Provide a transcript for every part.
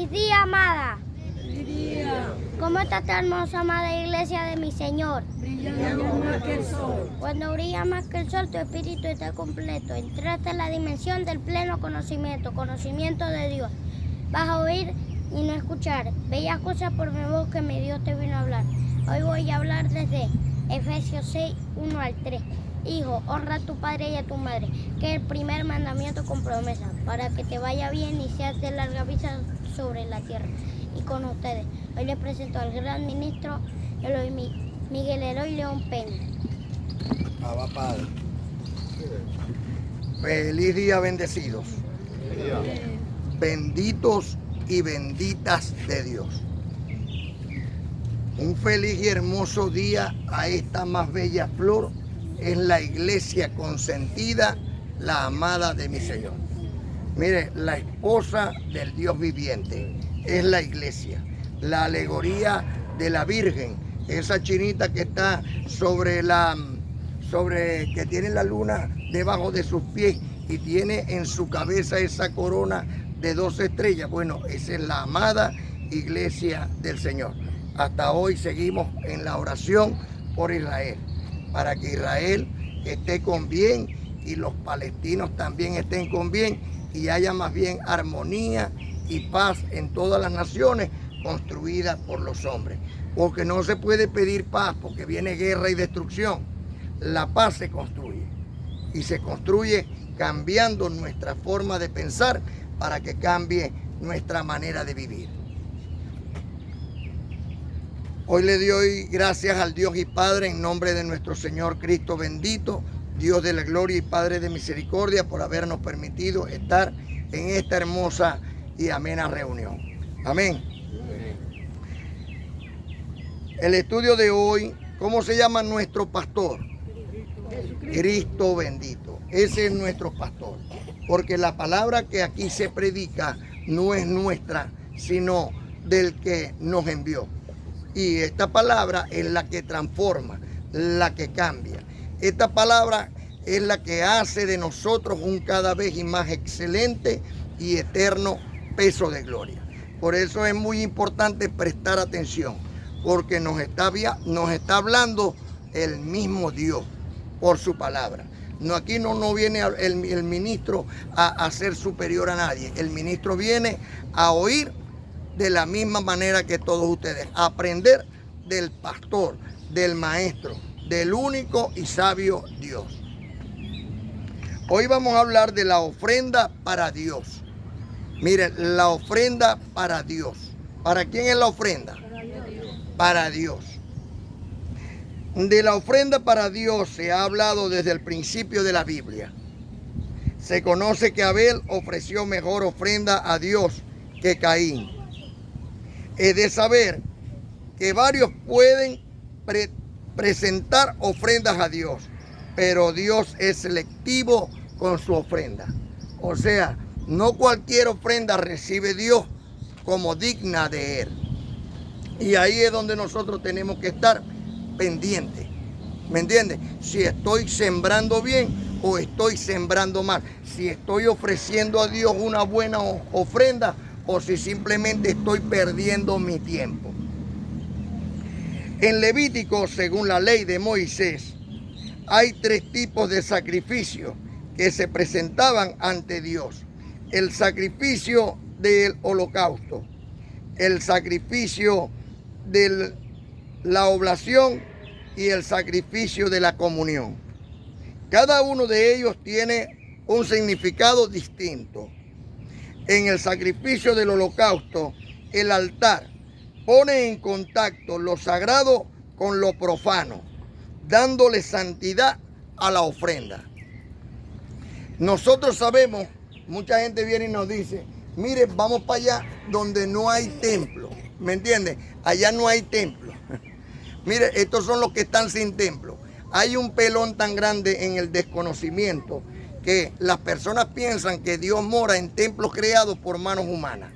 Feliz día, amada. Feliz día. ¿Cómo está esta hermosa, amada iglesia de mi Señor? Brillamos más que el sol. Cuando brilla más que el sol, tu espíritu está completo. Entraste en la dimensión del pleno conocimiento, conocimiento de Dios. Vas a oír y no escuchar. Bellas cosas por mi voz que mi Dios te vino a hablar. Hoy voy a hablar desde Efesios 6, 1 al 3. Hijo, honra a tu padre y a tu madre, que es el primer mandamiento con promesa, para que te vaya bien y seas de larga vida sobre la tierra. Y con ustedes, hoy les presento al gran ministro Miguel Eloy León Peña. Abba Padre. Feliz día, bendecidos. Benditos y benditas de Dios. Un feliz y hermoso día a esta más bella flor es la iglesia consentida, la amada de mi Señor. Mire, la esposa del Dios viviente es la iglesia. La alegoría de la Virgen, esa chinita que está que tiene la luna debajo de sus pies y tiene en su cabeza esa corona de 12 estrellas. Bueno, esa es la amada iglesia del Señor. Hasta hoy seguimos en la oración por Israel, para que Israel esté con bien y los palestinos también estén con bien y haya más bien armonía y paz en todas las naciones construidas por los hombres. Porque no se puede pedir paz porque viene guerra y destrucción. La paz se construye y se construye cambiando nuestra forma de pensar para que cambie nuestra manera de vivir. Hoy le doy gracias al Dios y Padre en nombre de nuestro Señor Cristo bendito, Dios de la gloria y Padre de misericordia, por habernos permitido estar en esta hermosa y amena reunión. Amén. El estudio de hoy, ¿cómo se llama nuestro pastor? Cristo bendito. Ese es nuestro pastor. Porque la palabra que aquí se predica no es nuestra, sino del que nos envió. Y esta palabra es la que transforma, la que cambia. Esta palabra es la que hace de nosotros un cada vez y más excelente y eterno peso de gloria. Por eso es muy importante prestar atención, porque nos está hablando el mismo Dios por su palabra. No, aquí no viene el ministro a ser superior a nadie. El ministro viene a oír de la misma manera que todos ustedes, aprender del pastor, del maestro, del único y sabio Dios. Hoy vamos a hablar de la ofrenda para Dios. Miren, la ofrenda para Dios. ¿Para quién es la ofrenda? Para Dios. De la ofrenda para Dios se ha hablado desde el principio de la Biblia. Se conoce que Abel ofreció mejor ofrenda a Dios que Caín. Es de saber que varios pueden presentar ofrendas a Dios, pero Dios es selectivo con su ofrenda. O sea, no cualquier ofrenda recibe Dios como digna de Él. Y ahí es donde nosotros tenemos que estar pendientes. ¿Me entiendes? Si estoy sembrando bien o estoy sembrando mal. Si estoy ofreciendo a Dios una buena ofrenda o si simplemente estoy perdiendo mi tiempo. En Levítico, según la ley de Moisés, hay 3 tipos de sacrificios que se presentaban ante Dios. El sacrificio del holocausto, el sacrificio de la oblación y el sacrificio de la comunión. Cada uno de ellos tiene un significado distinto. En el sacrificio del holocausto, el altar pone en contacto lo sagrado con lo profano, dándole santidad a la ofrenda. Nosotros sabemos, mucha gente viene y nos dice, mire, vamos para allá donde no hay templo. ¿Me entiende? Allá no hay templo. Mire, estos son los que están sin templo. Hay un pelón tan grande en el desconocimiento que las personas piensan que Dios mora en templos creados por manos humanas.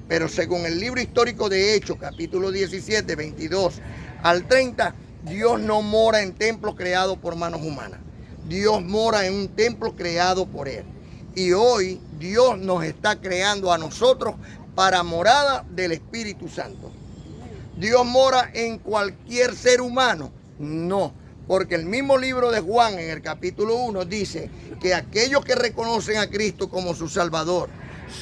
Pero según el libro histórico de Hechos, capítulo 17, 22 al 30, Dios no mora en templos creados por manos humanas. Dios mora en un templo creado por Él. Y hoy Dios nos está creando a nosotros para morada del Espíritu Santo. ¿Dios mora en cualquier ser humano? No, porque el mismo libro de Juan en el capítulo 1 dice que aquellos que reconocen a Cristo como su Salvador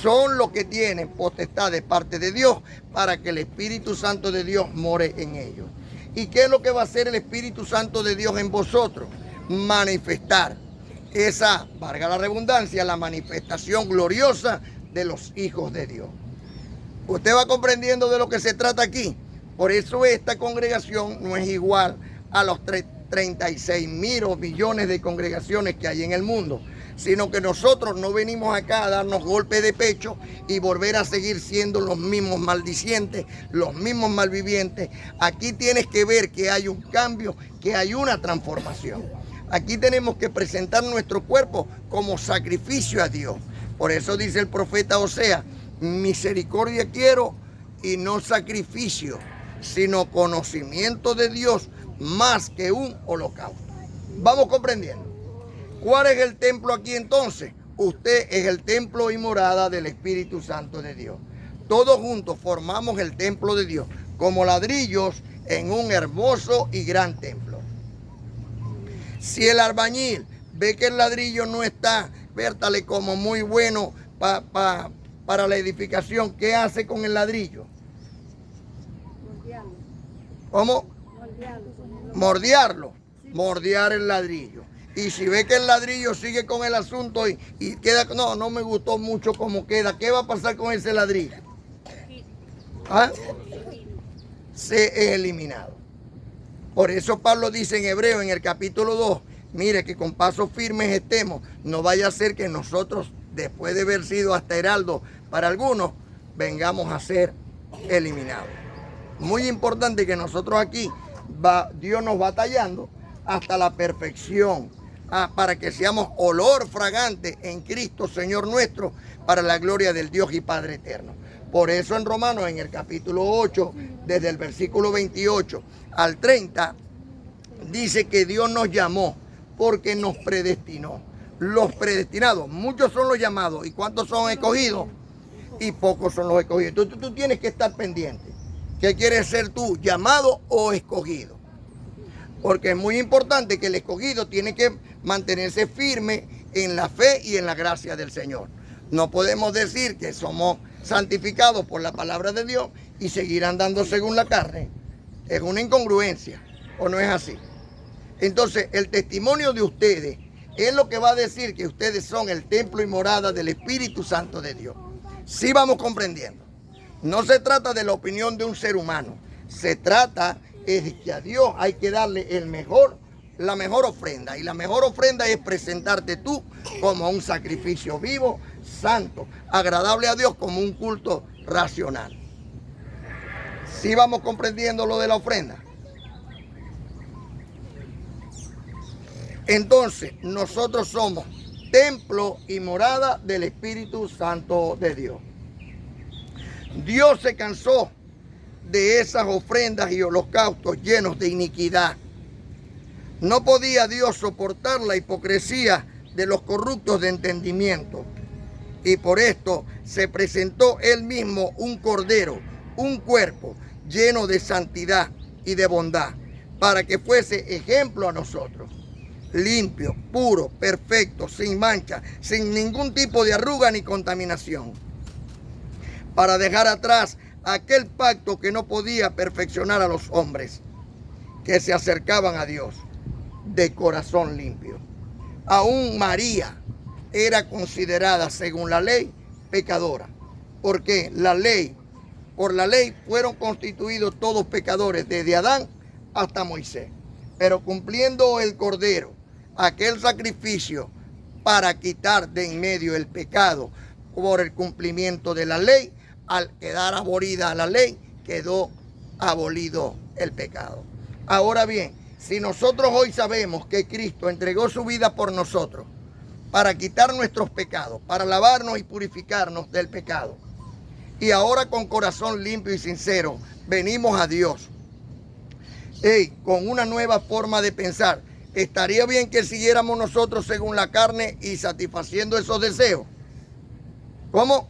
son los que tienen potestad de parte de Dios para que el Espíritu Santo de Dios more en ellos. ¿Y qué es lo que va a hacer el Espíritu Santo de Dios en vosotros? Manifestar esa, valga la redundancia, la manifestación gloriosa de los hijos de Dios. ¿Usted va comprendiendo de lo que se trata aquí? Por eso esta congregación no es igual a los 36.000 o millones de congregaciones que hay en el mundo, sino que nosotros no venimos acá a darnos golpes de pecho y volver a seguir siendo los mismos maldicientes, los mismos malvivientes. Aquí tienes que ver que hay un cambio, que hay una transformación. Aquí tenemos que presentar nuestro cuerpo como sacrificio a Dios. Por eso dice el profeta Osea, misericordia quiero y no sacrificio, sino conocimiento de Dios más que un holocausto. Vamos comprendiendo. ¿Cuál es el templo aquí entonces? Usted es el templo y morada del Espíritu Santo de Dios. Todos juntos formamos el templo de Dios, como ladrillos en un hermoso y gran templo. Si el albañil ve que el ladrillo no está, vértale, como muy bueno para la edificación, ¿qué hace con el ladrillo? ¿Cómo? Mordear el ladrillo. Y si ve que el ladrillo sigue con el asunto y queda, no me gustó mucho como queda, ¿qué va a pasar con ese ladrillo? ¿Ah? Se es eliminado. Por eso Pablo dice en Hebreo en el capítulo 2, mire que con pasos firmes estemos, no vaya a ser que nosotros, después de haber sido hasta heraldo para algunos, vengamos a ser eliminados. Muy importante que nosotros aquí, Dios nos va tallando hasta la perfección, para que seamos olor fragante en Cristo, Señor nuestro, para la gloria del Dios y Padre eterno. Por eso en Romanos, en el capítulo 8, desde el versículo 28 al 30, dice que Dios nos llamó porque nos predestinó. Los predestinados, muchos son los llamados. ¿Y cuántos son escogidos? Y pocos son los escogidos. Entonces tú tienes que estar pendiente. ¿Qué quieres ser tú, llamado o escogido? Porque es muy importante que el escogido tiene que mantenerse firme en la fe y en la gracia del Señor. No podemos decir que somos santificados por la palabra de Dios y seguir andando según la carne. Es una incongruencia, ¿o no es así? Entonces, el testimonio de ustedes es lo que va a decir que ustedes son el templo y morada del Espíritu Santo de Dios. Sí vamos comprendiendo. No se trata de la opinión de un ser humano. Se trata de que a Dios hay que darle la mejor ofrenda. Y la mejor ofrenda es presentarte tú como un sacrificio vivo, santo, agradable a Dios, como un culto racional. ¿Sí vamos comprendiendo lo de la ofrenda? Entonces, nosotros somos templo y morada del Espíritu Santo de Dios. Dios se cansó de esas ofrendas y holocaustos llenos de iniquidad. No podía Dios soportar la hipocresía de los corruptos de entendimiento. Y por esto se presentó Él mismo un cordero, un cuerpo lleno de santidad y de bondad, para que fuese ejemplo a nosotros. Limpio, puro, perfecto, sin mancha, sin ningún tipo de arruga ni contaminación. Para dejar atrás aquel pacto que no podía perfeccionar a los hombres que se acercaban a Dios de corazón limpio. Aún María era considerada, según la ley, pecadora, porque por la ley fueron constituidos todos pecadores, desde Adán hasta Moisés. Pero cumpliendo el Cordero aquel sacrificio para quitar de en medio el pecado por el cumplimiento de la ley, al quedar abolida la ley, quedó abolido el pecado. Ahora bien, si nosotros hoy sabemos que Cristo entregó su vida por nosotros para quitar nuestros pecados, para lavarnos y purificarnos del pecado, y ahora con corazón limpio y sincero venimos a Dios, con una nueva forma de pensar, ¿estaría bien que siguiéramos nosotros según la carne y satisfaciendo esos deseos? ¿Cómo?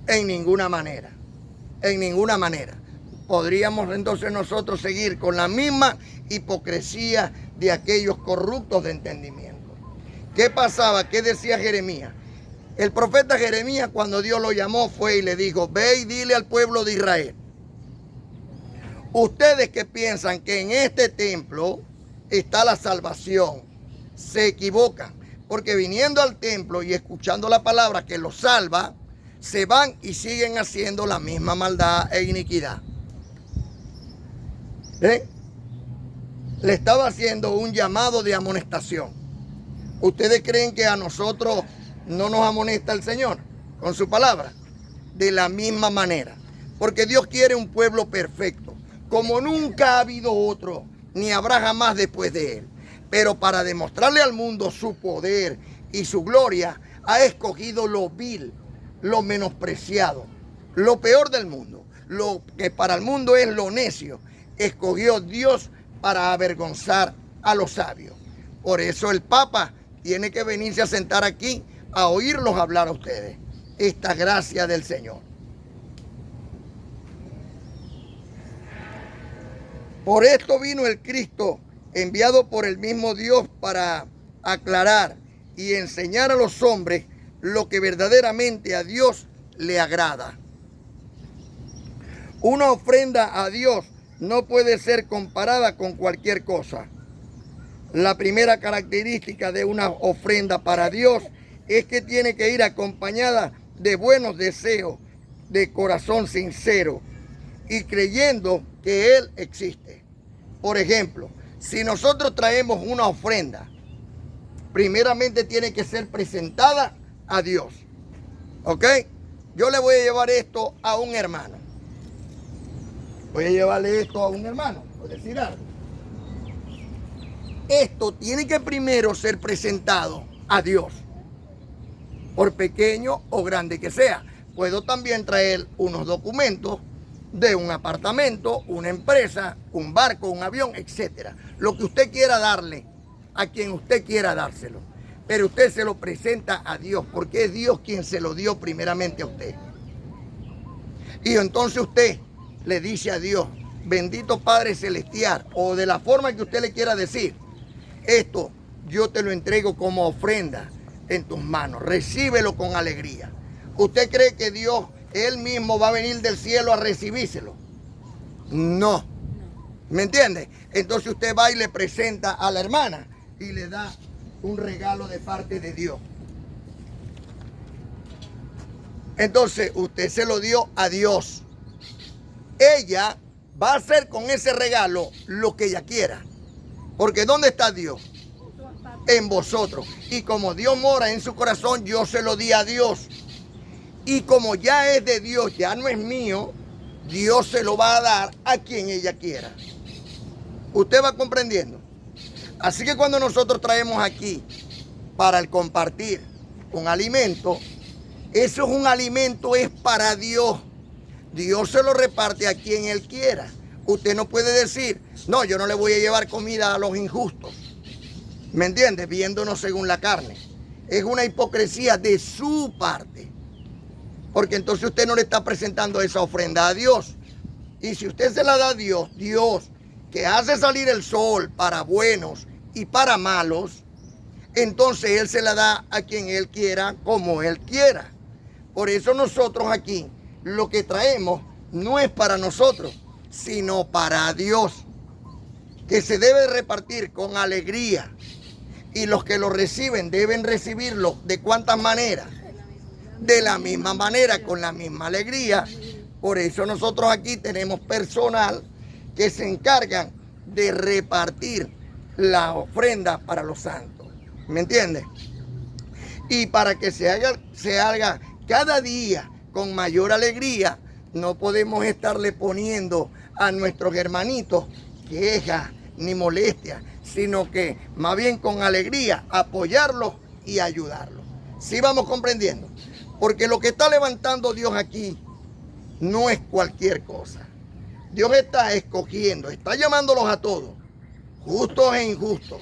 En ninguna manera. En ninguna manera. Podríamos entonces nosotros seguir con la misma hipocresía de aquellos corruptos de entendimiento. ¿Qué pasaba? ¿Qué decía Jeremías? El profeta Jeremías, cuando Dios lo llamó, fue y le dijo: ve y dile al pueblo de Israel, ustedes que piensan que en este templo está la salvación, se equivocan, porque viniendo al templo y escuchando la palabra que los salva, se van y siguen haciendo la misma maldad e iniquidad. ¿Ven? Le estaba haciendo un llamado de amonestación. ¿Ustedes creen que a nosotros no nos amonesta el Señor con su palabra? De la misma manera. Porque Dios quiere un pueblo perfecto, como nunca ha habido otro, ni habrá jamás después de él. Pero para demostrarle al mundo su poder y su gloria, ha escogido lo vil, lo menospreciado, lo peor del mundo, lo que para el mundo es lo necio. Escogió Dios para avergonzar a los sabios. Por eso el Papa tiene que venirse a sentar aquí a oírlos hablar a ustedes. Esta gracia del Señor. Por esto vino el Cristo, enviado por el mismo Dios para aclarar y enseñar a los hombres lo que verdaderamente a Dios le agrada. Una ofrenda a Dios no puede ser comparada con cualquier cosa. La primera característica de una ofrenda para Dios es que tiene que ir acompañada de buenos deseos, de corazón sincero y creyendo que Él existe. Por ejemplo, si nosotros traemos una ofrenda, primeramente tiene que ser presentada a Dios. ¿Ok? Yo le voy a llevar esto a un hermano. Voy a llevarle esto a un hermano, por decir algo. Esto tiene que primero ser presentado a Dios, por pequeño o grande que sea. Puedo también traer unos documentos de un apartamento, una empresa, un barco, un avión, etcétera. Lo que usted quiera darle a quien usted quiera dárselo. Pero usted se lo presenta a Dios, porque es Dios quien se lo dio primeramente a usted. Y entonces usted le dice a Dios: bendito Padre Celestial, o de la forma que usted le quiera decir, esto yo te lo entrego como ofrenda en tus manos, recíbelo con alegría. ¿Usted cree que Dios, Él mismo, va a venir del cielo a recibírselo? No. ¿Me entiende? Entonces usted va y le presenta a la hermana y le da un regalo de parte de Dios. Entonces usted se lo dio a Dios. Ella va a hacer con ese regalo lo que ella quiera. Porque ¿dónde está Dios? En vosotros. Y como Dios mora en su corazón, yo se lo di a Dios. Y como ya es de Dios, ya no es mío, Dios se lo va a dar a quien ella quiera. ¿Usted va comprendiendo? Así que cuando nosotros traemos aquí para el compartir un alimento, eso es un alimento, es para Dios. Dios se lo reparte a quien Él quiera. Usted no puede decir: no, yo no le voy a llevar comida a los injustos. ¿Me entiende? Viéndonos según la carne. Es una hipocresía de su parte. Porque entonces usted no le está presentando esa ofrenda a Dios. Y si usted se la da a Dios, Dios, que hace salir el sol para buenos y para malos, entonces Él se la da a quien Él quiera, como Él quiera. Por eso nosotros aquí, lo que traemos no es para nosotros, sino para Dios, que se debe repartir con alegría. Y los que lo reciben deben recibirlo ¿de cuántas maneras? De la misma manera, con la misma alegría. Por eso nosotros aquí tenemos personal que se encargan de repartir la ofrenda para los santos. ¿Me entiendes? Y para que se haga cada día con mayor alegría, no podemos estarle poniendo a nuestros hermanitos quejas ni molestias, sino que más bien con alegría apoyarlos y ayudarlos. ¿Sí vamos comprendiendo? Porque lo que está levantando Dios aquí no es cualquier cosa. Dios está escogiendo, está llamándolos a todos, justos e injustos,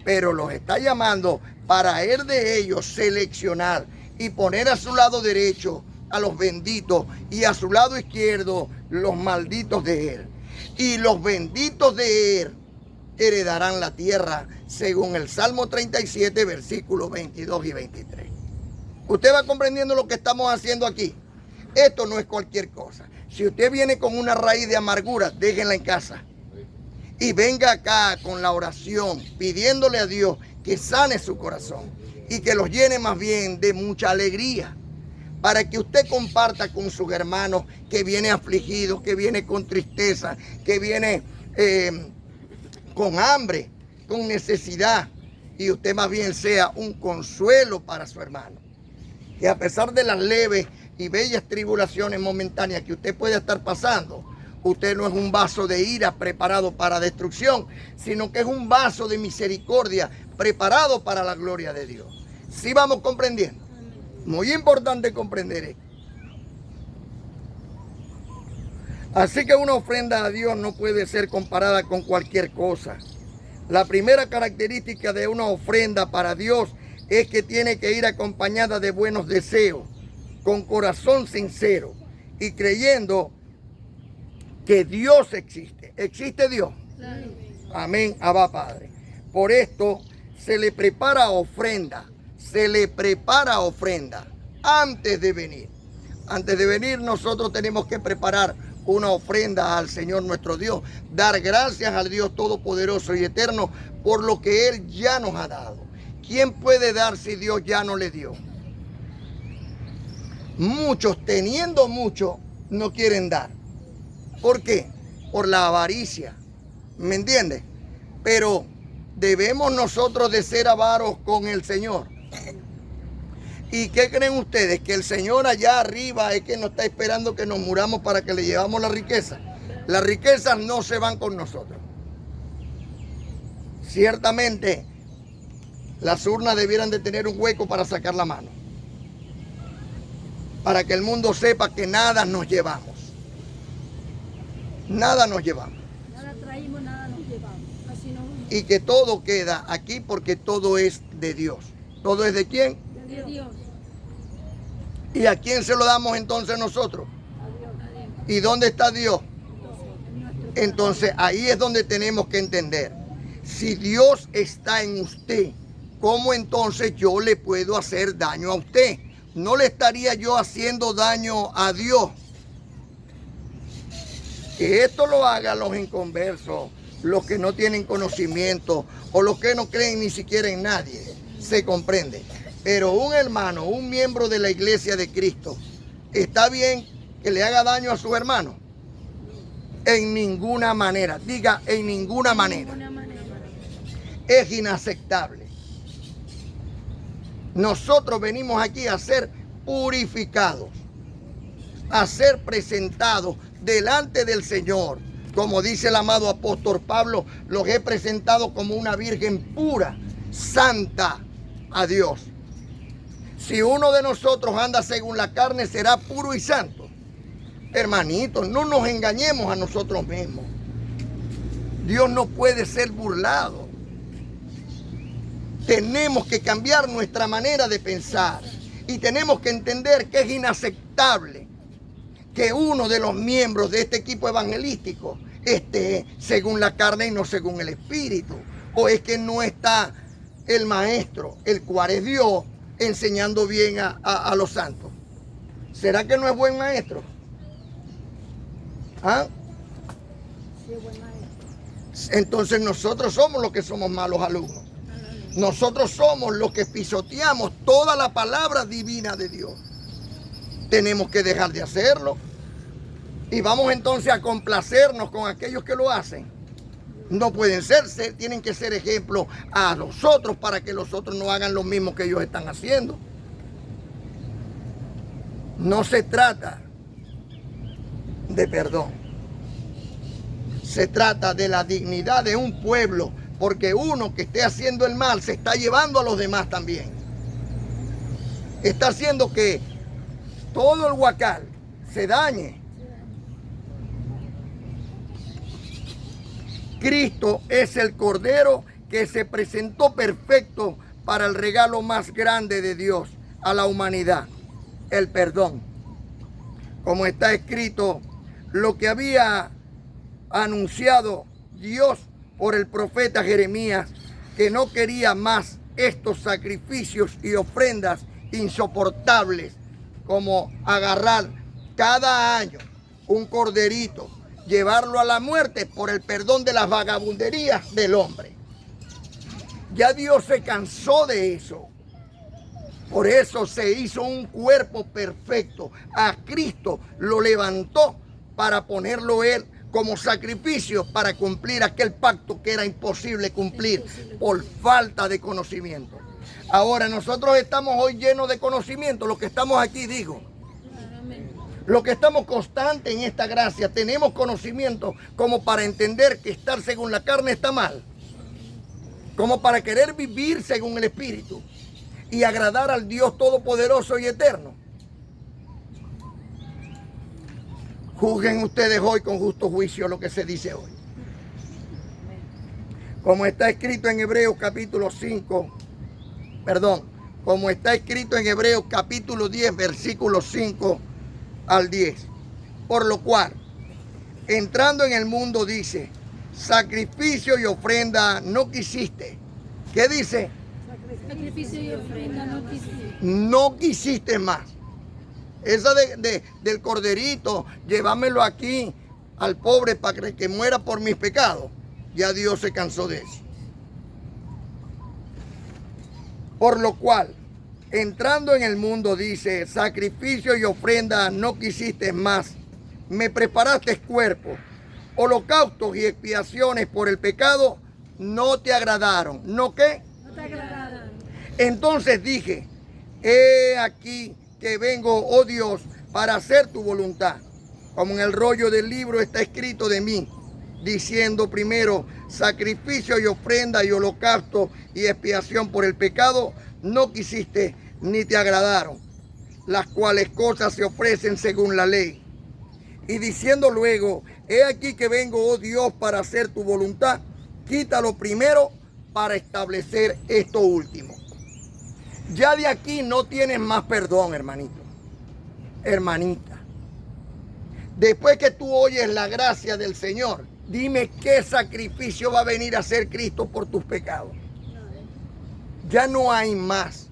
pero los está llamando para Él de ellos seleccionar y poner a su lado derecho a los benditos y a su lado izquierdo los malditos de él. Y los benditos de él heredarán la tierra, según el Salmo 37, versículos 22 y 23. Usted va comprendiendo lo que estamos haciendo aquí. Esto no es cualquier cosa. Si usted viene con una raíz de amargura, déjenla en casa. Y venga acá con la oración, pidiéndole a Dios que sane su corazón y que los llene más bien de mucha alegría, para que usted comparta con sus hermanos que viene afligido, que viene con tristeza, que viene con hambre, con necesidad, y usted más bien sea un consuelo para su hermano. Que a pesar de las leves y bellas tribulaciones momentáneas que usted puede estar pasando, usted no es un vaso de ira preparado para destrucción, sino que es un vaso de misericordia preparado para la gloria de Dios. ¿Sí vamos comprendiendo? Muy importante comprender esto. Así que una ofrenda a Dios no puede ser comparada con cualquier cosa. La primera característica de una ofrenda para Dios es que tiene que ir acompañada de buenos deseos, con corazón sincero y creyendo que Dios existe. ¿Existe Dios? Amén, Abba Padre. Por esto se le prepara ofrenda. Se le prepara ofrenda antes de venir. Antes de venir nosotros tenemos que preparar una ofrenda al Señor nuestro Dios. Dar gracias al Dios Todopoderoso y Eterno por lo que Él ya nos ha dado. ¿Quién puede dar si Dios ya no le dio? Muchos, teniendo mucho, no quieren dar. ¿Por qué? Por la avaricia. ¿Me entiende? Pero debemos nosotros de ser avaros con el Señor. ¿Y qué creen ustedes? ¿Que el Señor allá arriba es que nos está esperando que nos muramos para que le llevamos la riqueza? Las riquezas no se van con nosotros. Ciertamente, las urnas debieran de tener un hueco para sacar la mano. Para que el mundo sepa que nada nos llevamos. Nada nos llevamos. Nada traímos, nada nos llevamos. Así no. Y que todo queda aquí porque todo es de Dios. ¿Todo es de quién? De Dios. ¿Y a quién se lo damos entonces nosotros? A Dios. ¿Y dónde está Dios? En nuestro Entonces ahí es donde tenemos que entender. Si Dios está en usted, ¿cómo entonces yo le puedo hacer daño a usted? No le estaría yo haciendo daño a Dios. Que esto lo hagan los inconversos, los que no tienen conocimiento o los que no creen ni siquiera en nadie, se comprende. Pero un hermano, un miembro de la iglesia de Cristo, ¿está bien que le haga daño a su hermano? En ninguna manera. Diga, en ninguna manera. Es inaceptable. Nosotros venimos aquí a ser purificados, a ser presentados delante del Señor. Como dice el amado apóstol Pablo, los he presentado como una virgen pura, santa a Dios. Si uno de nosotros anda según la carne, será puro y santo. Hermanitos, no nos engañemos a nosotros mismos. Dios no puede ser burlado. Tenemos que cambiar nuestra manera de pensar y tenemos que entender que es inaceptable que uno de los miembros de este equipo evangelístico esté según la carne y no según el Espíritu. O es que no está el maestro, el cual es Dios, enseñando bien a los santos. ¿Será que no es buen maestro? ¿Ah? Sí, buen maestro. Entonces nosotros somos los que somos malos alumnos. Nosotros somos los que pisoteamos toda la palabra divina de Dios. Tenemos que dejar de hacerlo. Y vamos entonces a complacernos con aquellos que lo hacen. No pueden ser, tienen que ser ejemplo a los otros para que los otros no hagan lo mismo que ellos están haciendo. No se trata de perdón. Se trata de la dignidad de un pueblo, porque uno que esté haciendo el mal se está llevando a los demás también. Está haciendo que todo el huacal se dañe. Cristo es el Cordero que se presentó perfecto para el regalo más grande de Dios a la humanidad, el perdón. como está escrito, lo que había anunciado Dios por el profeta Jeremías, que no quería más estos sacrificios y ofrendas insoportables, como agarrar cada año un corderito, llevarlo a la muerte por el perdón de las vagabunderías del hombre. Ya Dios se cansó de eso. Por eso se hizo un cuerpo perfecto. A Cristo lo levantó para ponerlo Él como sacrificio para cumplir aquel pacto que era imposible cumplir por falta de conocimiento. Ahora nosotros estamos hoy llenos de conocimiento, los que estamos aquí, digo. Los que estamos constantes en esta gracia, tenemos conocimiento como para entender que estar según la carne está mal. Como para querer vivir según el Espíritu y agradar al Dios Todopoderoso y Eterno. Juzguen ustedes hoy con justo juicio lo que se dice hoy. Como está escrito en Hebreos capítulo 5, como está escrito en Hebreos capítulo 10, versículos 5 al 10. Por lo cual, entrando en el mundo dice, sacrificio y ofrenda no quisiste. ¿Qué dice? Sacrificio y ofrenda no quisiste. No quisiste más. Esa del corderito, llevámelo aquí al pobre para que muera por mis pecados. Ya Dios se cansó de eso. Por lo cual, entrando en el mundo dice, sacrificio y ofrenda no quisiste más. Me preparaste cuerpo. Holocaustos y expiaciones por el pecado no te agradaron. ¿No qué? No te agradaron. Entonces dije, he aquí que vengo, oh Dios, para hacer tu voluntad. Como en el rollo del libro está escrito de mí, diciendo primero, sacrificio y ofrenda y holocausto y expiación por el pecado no quisiste ni te agradaron, las cuales cosas se ofrecen según la ley. Y diciendo luego, he aquí que vengo, oh Dios, para hacer tu voluntad, quítalo primero para establecer esto último. Ya de aquí no tienes más perdón, hermanito, hermanita. Después que tú oyes la gracia del Señor, dime qué sacrificio va a venir a hacer Cristo por tus pecados. Ya no hay más,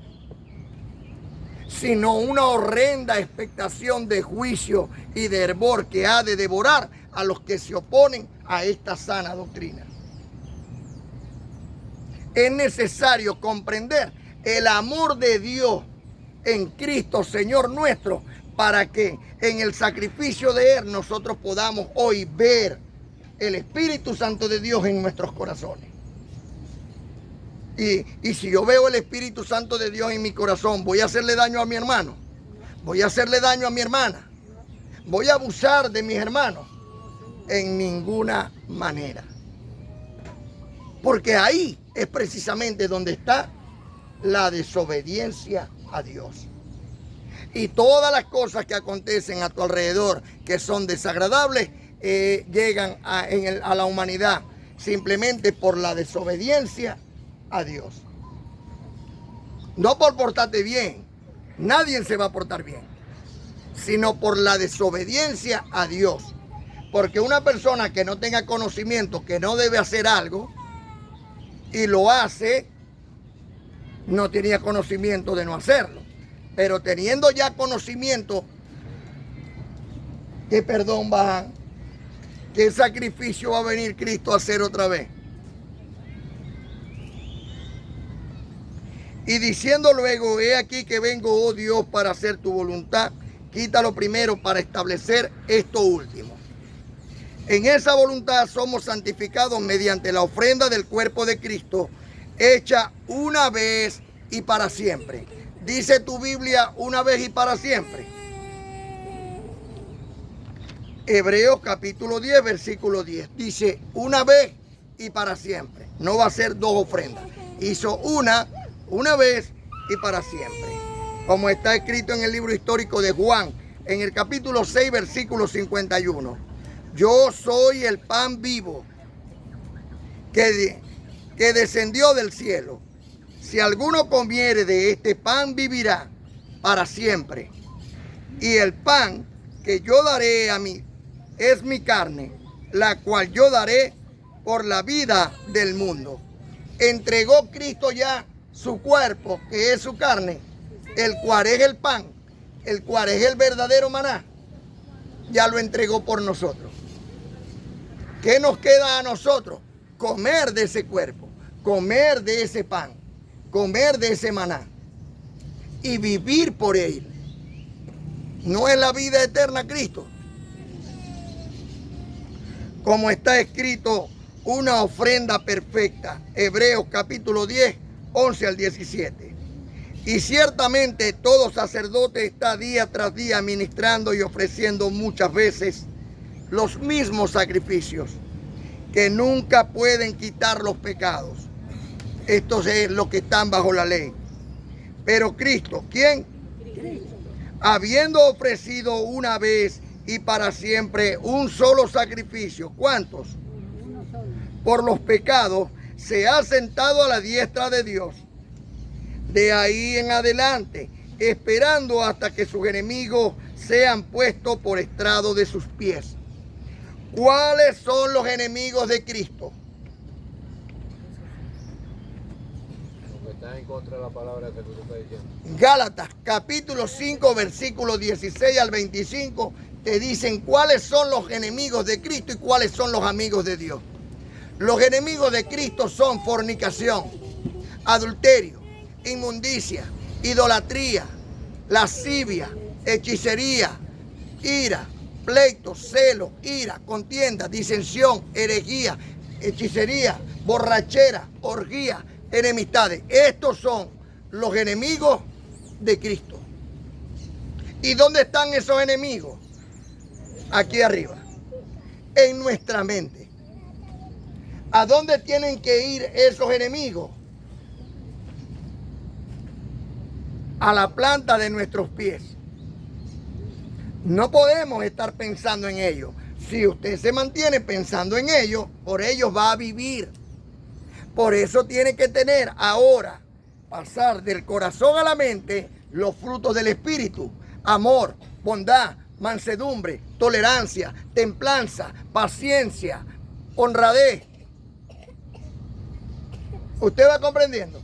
sino una horrenda expectación de juicio y de hervor que ha de devorar a los que se oponen a esta sana doctrina. Es necesario comprender el amor de Dios en Cristo, Señor nuestro, para que en el sacrificio de Él nosotros podamos hoy ver el Espíritu Santo de Dios en nuestros corazones. Y si yo veo el Espíritu Santo de Dios en mi corazón, ¿voy a hacerle daño a mi hermano? ¿Voy a hacerle daño a mi hermana? ¿Voy a abusar de mis hermanos? En ninguna manera. Porque ahí es precisamente donde está la desobediencia a Dios. Y todas las cosas que acontecen a tu alrededor que son desagradables llegan a la humanidad simplemente por la desobediencia a Dios. No por portarte bien, nadie se va a portar bien, sino por la desobediencia a Dios. Porque una persona que no tenga conocimiento, que no debe hacer algo y lo hace, no tenía conocimiento de no hacerlo. Pero teniendo ya conocimiento, ¿qué perdón va a? ¿Qué sacrificio va a venir Cristo a hacer otra vez? Y diciendo luego, he aquí que vengo, oh Dios, para hacer tu voluntad, quítalo primero para establecer esto último. En esa voluntad somos santificados mediante la ofrenda del cuerpo de Cristo, hecha una vez y para siempre. Dice tu Biblia, una vez y para siempre. Hebreos capítulo 10, versículo 10. Dice, una vez y para siempre. No va a ser dos ofrendas. Hizo una vez y para siempre. Como está escrito en el libro histórico de Juan, en el capítulo 6, versículo 51. Yo soy el pan vivo que descendió del cielo. Si alguno comiere de este pan, vivirá para siempre. Y el pan que yo daré a mí es mi carne, la cual yo daré por la vida del mundo. Entregó Cristo ya su cuerpo, que es su carne, el cual es el pan, el cual es el verdadero maná. Ya lo entregó por nosotros. ¿Qué nos queda a nosotros? Comer de ese cuerpo, comer de ese pan, comer de ese maná y vivir por él. ¿No es la vida eterna Cristo? Como está escrito, una ofrenda perfecta. Hebreos capítulo 10, 11 al 17. Y ciertamente todo sacerdote está día tras día ministrando y ofreciendo muchas veces los mismos sacrificios que nunca pueden quitar los pecados. Estos es los que están bajo la ley. Pero Cristo, ¿quién? Cristo. Habiendo ofrecido una vez y para siempre un solo sacrificio. ¿Cuántos? Por los pecados, se ha sentado a la diestra de Dios. De ahí en adelante, esperando hasta que sus enemigos sean puestos por estrado de sus pies. ¿Cuáles son los enemigos de Cristo? Los que están en contra de la palabra que tú estás diciendo. Gálatas capítulo 5, versículos 16 al 25, te dicen cuáles son los enemigos de Cristo y cuáles son los amigos de Dios. Los enemigos de Cristo son fornicación, adulterio, inmundicia, idolatría, lascivia, hechicería, ira, pleito, celo, ira, contienda, disensión, herejía, hechicería, borrachera, orgía, enemistades. Estos son los enemigos de Cristo. ¿Y dónde están esos enemigos? Aquí arriba, en nuestra mente. ¿A dónde tienen que ir esos enemigos? A la planta de nuestros pies. No podemos estar pensando en ellos. Si usted se mantiene pensando en ellos, por ellos va a vivir. Por eso tiene que tener ahora, pasar del corazón a la mente, los frutos del Espíritu: amor, bondad, mansedumbre, tolerancia, templanza, paciencia, honradez. ¿Usted va comprendiendo?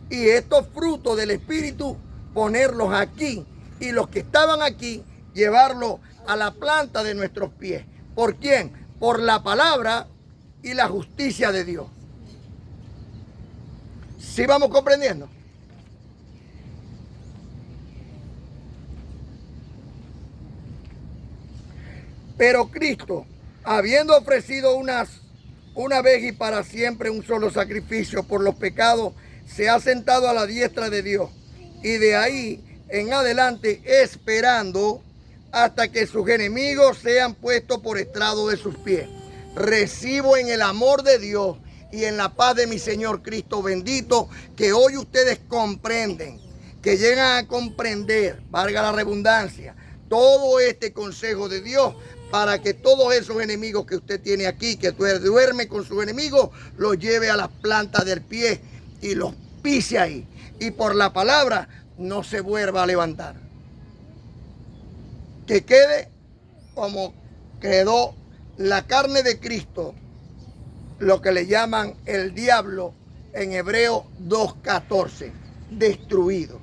Y estos frutos del Espíritu, ponerlos aquí, y los que estaban aquí, llevarlos a la planta de nuestros pies. ¿Por quién? Por la palabra y la justicia de Dios. ¿Sí vamos comprendiendo? Pero Cristo, habiendo ofrecido una vez y para siempre un solo sacrificio por los pecados, se ha sentado a la diestra de Dios. Y de ahí en adelante esperando hasta que sus enemigos sean puestos por estrado de sus pies. Recibo en el amor de Dios y en la paz de mi Señor Cristo bendito, que hoy ustedes comprenden, que llegan a comprender, valga la redundancia, todo este consejo de Dios, para que todos esos enemigos que usted tiene aquí, que duerme con sus enemigos, los lleve a las plantas del pie y los pise ahí. Y por la palabra no se vuelva a levantar. Que quede como quedó la carne de Cristo, lo que le llaman el diablo en Hebreos 2:14, destruido.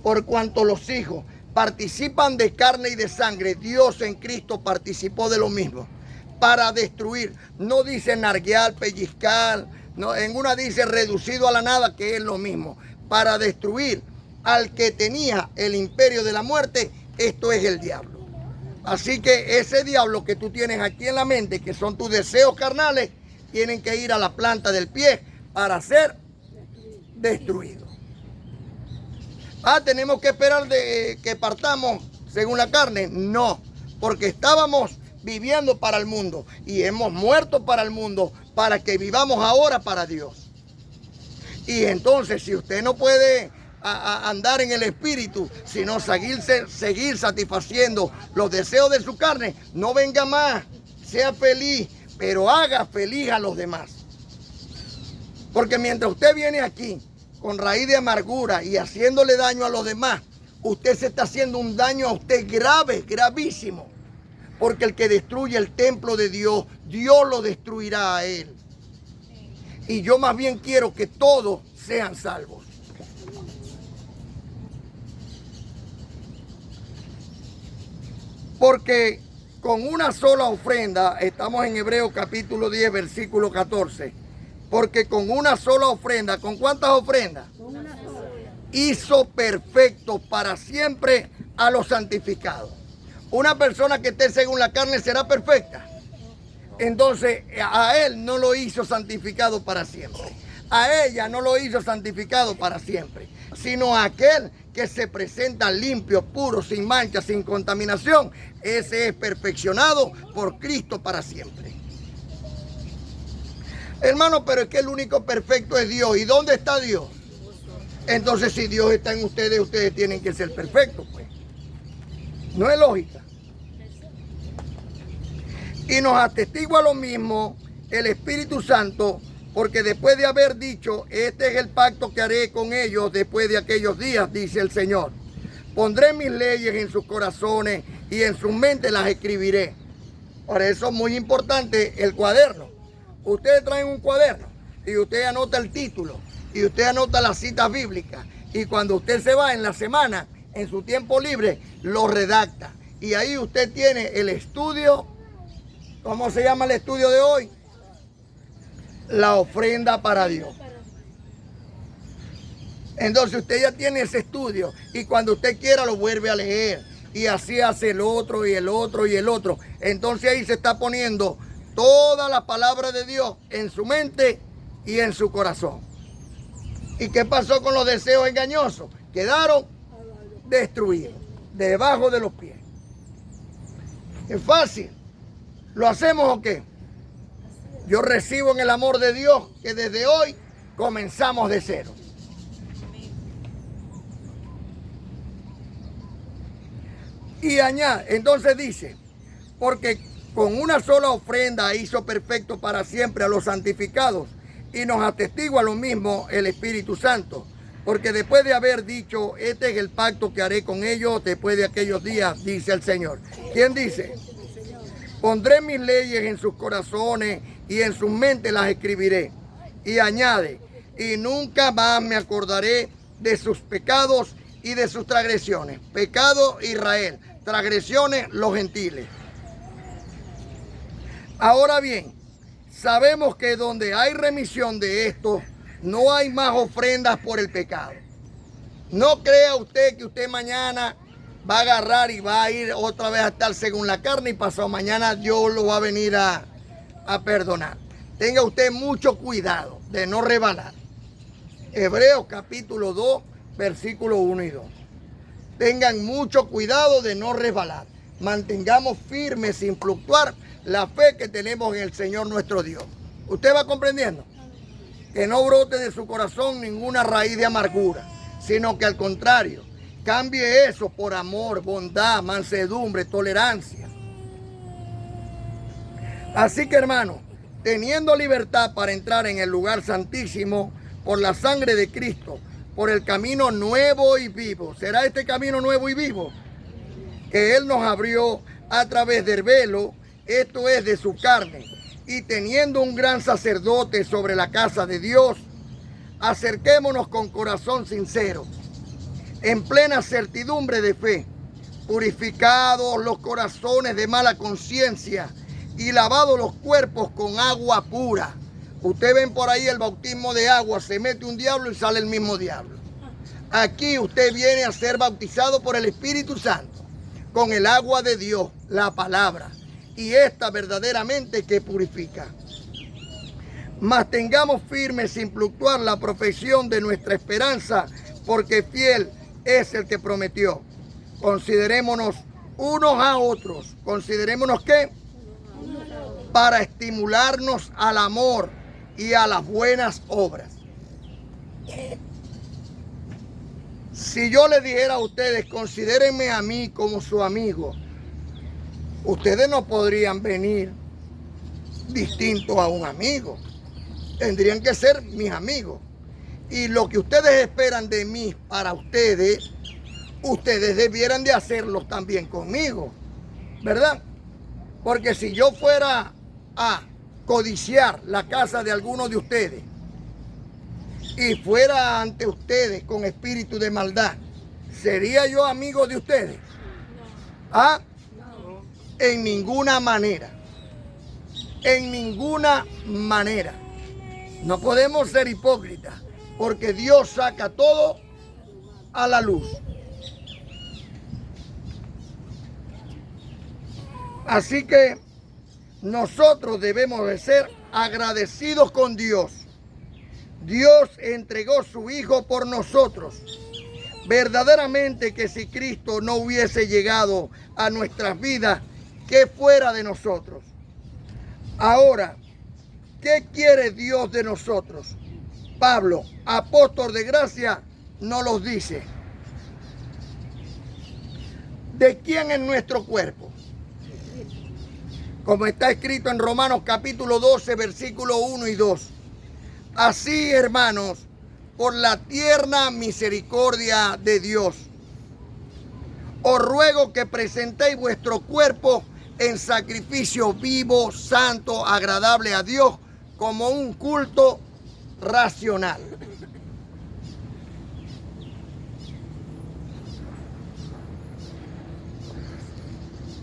Por cuanto los hijos participan de carne y de sangre, Dios en Cristo participó de lo mismo, para destruir. No dice narguear, pellizcar, no, en una dice reducido a la nada, que es lo mismo, para destruir al que tenía el imperio de la muerte. Esto es el diablo. Así que ese diablo que tú tienes aquí en la mente, que son tus deseos carnales, tienen que ir a la planta del pie para ser destruidos. ¿Tenemos que esperar de que partamos según la carne? No, porque estábamos viviendo para el mundo y hemos muerto para el mundo, para que vivamos ahora para Dios. Y entonces, si usted no puede andar en el Espíritu, sino seguir satisfaciendo los deseos de su carne, no venga más, sea feliz, pero haga feliz a los demás. Porque mientras usted viene aquí con raíz de amargura y haciéndole daño a los demás, usted se está haciendo un daño a usted grave, gravísimo. Porque el que destruye el templo de Dios, Dios lo destruirá a él. Y yo más bien quiero que todos sean salvos. Porque con una sola ofrenda, estamos en Hebreos capítulo 10, versículo 14. Porque con una sola ofrenda, ¿con cuántas ofrendas? Con una sola. Hizo perfecto para siempre a los santificados. Una persona que esté según la carne será perfecta. Entonces a él no lo hizo santificado para siempre. A ella no lo hizo santificado para siempre. Sino a aquel que se presenta limpio, puro, sin mancha, sin contaminación. Ese es perfeccionado por Cristo para siempre. Hermano, pero es que el único perfecto es Dios. ¿Y dónde está Dios? Entonces si Dios está en ustedes, ustedes tienen que ser perfectos, pues. No es lógica. Y nos atestigua lo mismo el Espíritu Santo, porque después de haber dicho, este es el pacto que haré con ellos después de aquellos días, dice el Señor. Pondré mis leyes en sus corazones y en sus mentes las escribiré. Por eso es muy importante el cuaderno. Ustedes traen un cuaderno y usted anota el título y usted anota las citas bíblicas. Y cuando usted se va en la semana, en su tiempo libre, lo redacta. Y ahí usted tiene el estudio. ¿Cómo se llama el estudio de hoy? La ofrenda para Dios. Entonces usted ya tiene ese estudio y cuando usted quiera lo vuelve a leer. Y así hace el otro y el otro y el otro. Entonces ahí se está poniendo toda la palabra de Dios en su mente y en su corazón. ¿Y qué pasó con los deseos engañosos? Quedaron destruidos, debajo de los pies. Es fácil. ¿Lo hacemos o qué? Yo recibo en el amor de Dios que desde hoy comenzamos de cero. Y añade, entonces dice, porque con una sola ofrenda hizo perfecto para siempre a los santificados y nos atestigua lo mismo el Espíritu Santo. Porque después de haber dicho, este es el pacto que haré con ellos después de aquellos días, dice el Señor. ¿Quién dice? Pondré mis leyes en sus corazones y en sus mentes las escribiré. Y añade, y nunca más me acordaré de sus pecados y de sus transgresiones. Pecado Israel, transgresiones los gentiles. Ahora bien, sabemos que donde hay remisión de esto, no hay más ofrendas por el pecado. No crea usted que usted mañana va a agarrar y va a ir otra vez a estar según la carne y pasado mañana Dios lo va a venir a perdonar. Tenga usted mucho cuidado de no rebalar. Hebreos capítulo 2, versículos 1 y 2. Tengan mucho cuidado de no resbalar. Mantengamos firmes sin fluctuar la fe que tenemos en el Señor nuestro Dios. ¿Usted va comprendiendo? Que no brote de su corazón ninguna raíz de amargura, sino que al contrario, cambie eso por amor, bondad, mansedumbre, tolerancia. Así que hermano, teniendo libertad para entrar en el lugar santísimo por la sangre de Cristo, por el camino nuevo y vivo. ¿Será este camino nuevo y vivo? Que Él nos abrió a través del velo, esto es de su carne. Y teniendo un gran sacerdote sobre la casa de Dios, acerquémonos con corazón sincero, en plena certidumbre de fe, purificados los corazones de mala conciencia y lavados los cuerpos con agua pura. Usted ven por ahí el bautismo de agua, se mete un diablo y sale el mismo diablo. Aquí usted viene a ser bautizado por el Espíritu Santo, con el agua de Dios, la palabra, y esta verdaderamente que purifica. Mas tengamos firme sin fluctuar la profesión de nuestra esperanza, porque fiel es el que prometió. Considerémonos unos a otros. ¿Considerémonos qué? Para estimularnos al amor y a las buenas obras. Si yo les dijera a ustedes, considérenme a mí como su amigo, ustedes no podrían venir distintos a un amigo. Tendrían que ser mis amigos. Y lo que ustedes esperan de mí para ustedes, ustedes debieran de hacerlo también conmigo, ¿verdad? Porque si yo fuera a codiciar la casa de alguno de ustedes y fuera ante ustedes con espíritu de maldad, ¿sería yo amigo de ustedes? ¿Ah? En ninguna manera. En ninguna manera. No podemos ser hipócritas, porque Dios saca todo a la luz. Así que nosotros debemos de ser agradecidos con Dios. Dios entregó su Hijo por nosotros. Verdaderamente que si Cristo no hubiese llegado a nuestras vidas, ¿qué fuera de nosotros? Ahora, ¿qué quiere Dios de nosotros? Pablo, apóstol de gracia, nos los dice. ¿De quién es nuestro cuerpo? Como está escrito en Romanos capítulo 12, versículos 1 y 2. Así, hermanos, por la tierna misericordia de Dios, os ruego que presentéis vuestro cuerpo en sacrificio vivo, santo, agradable a Dios, como un culto racional.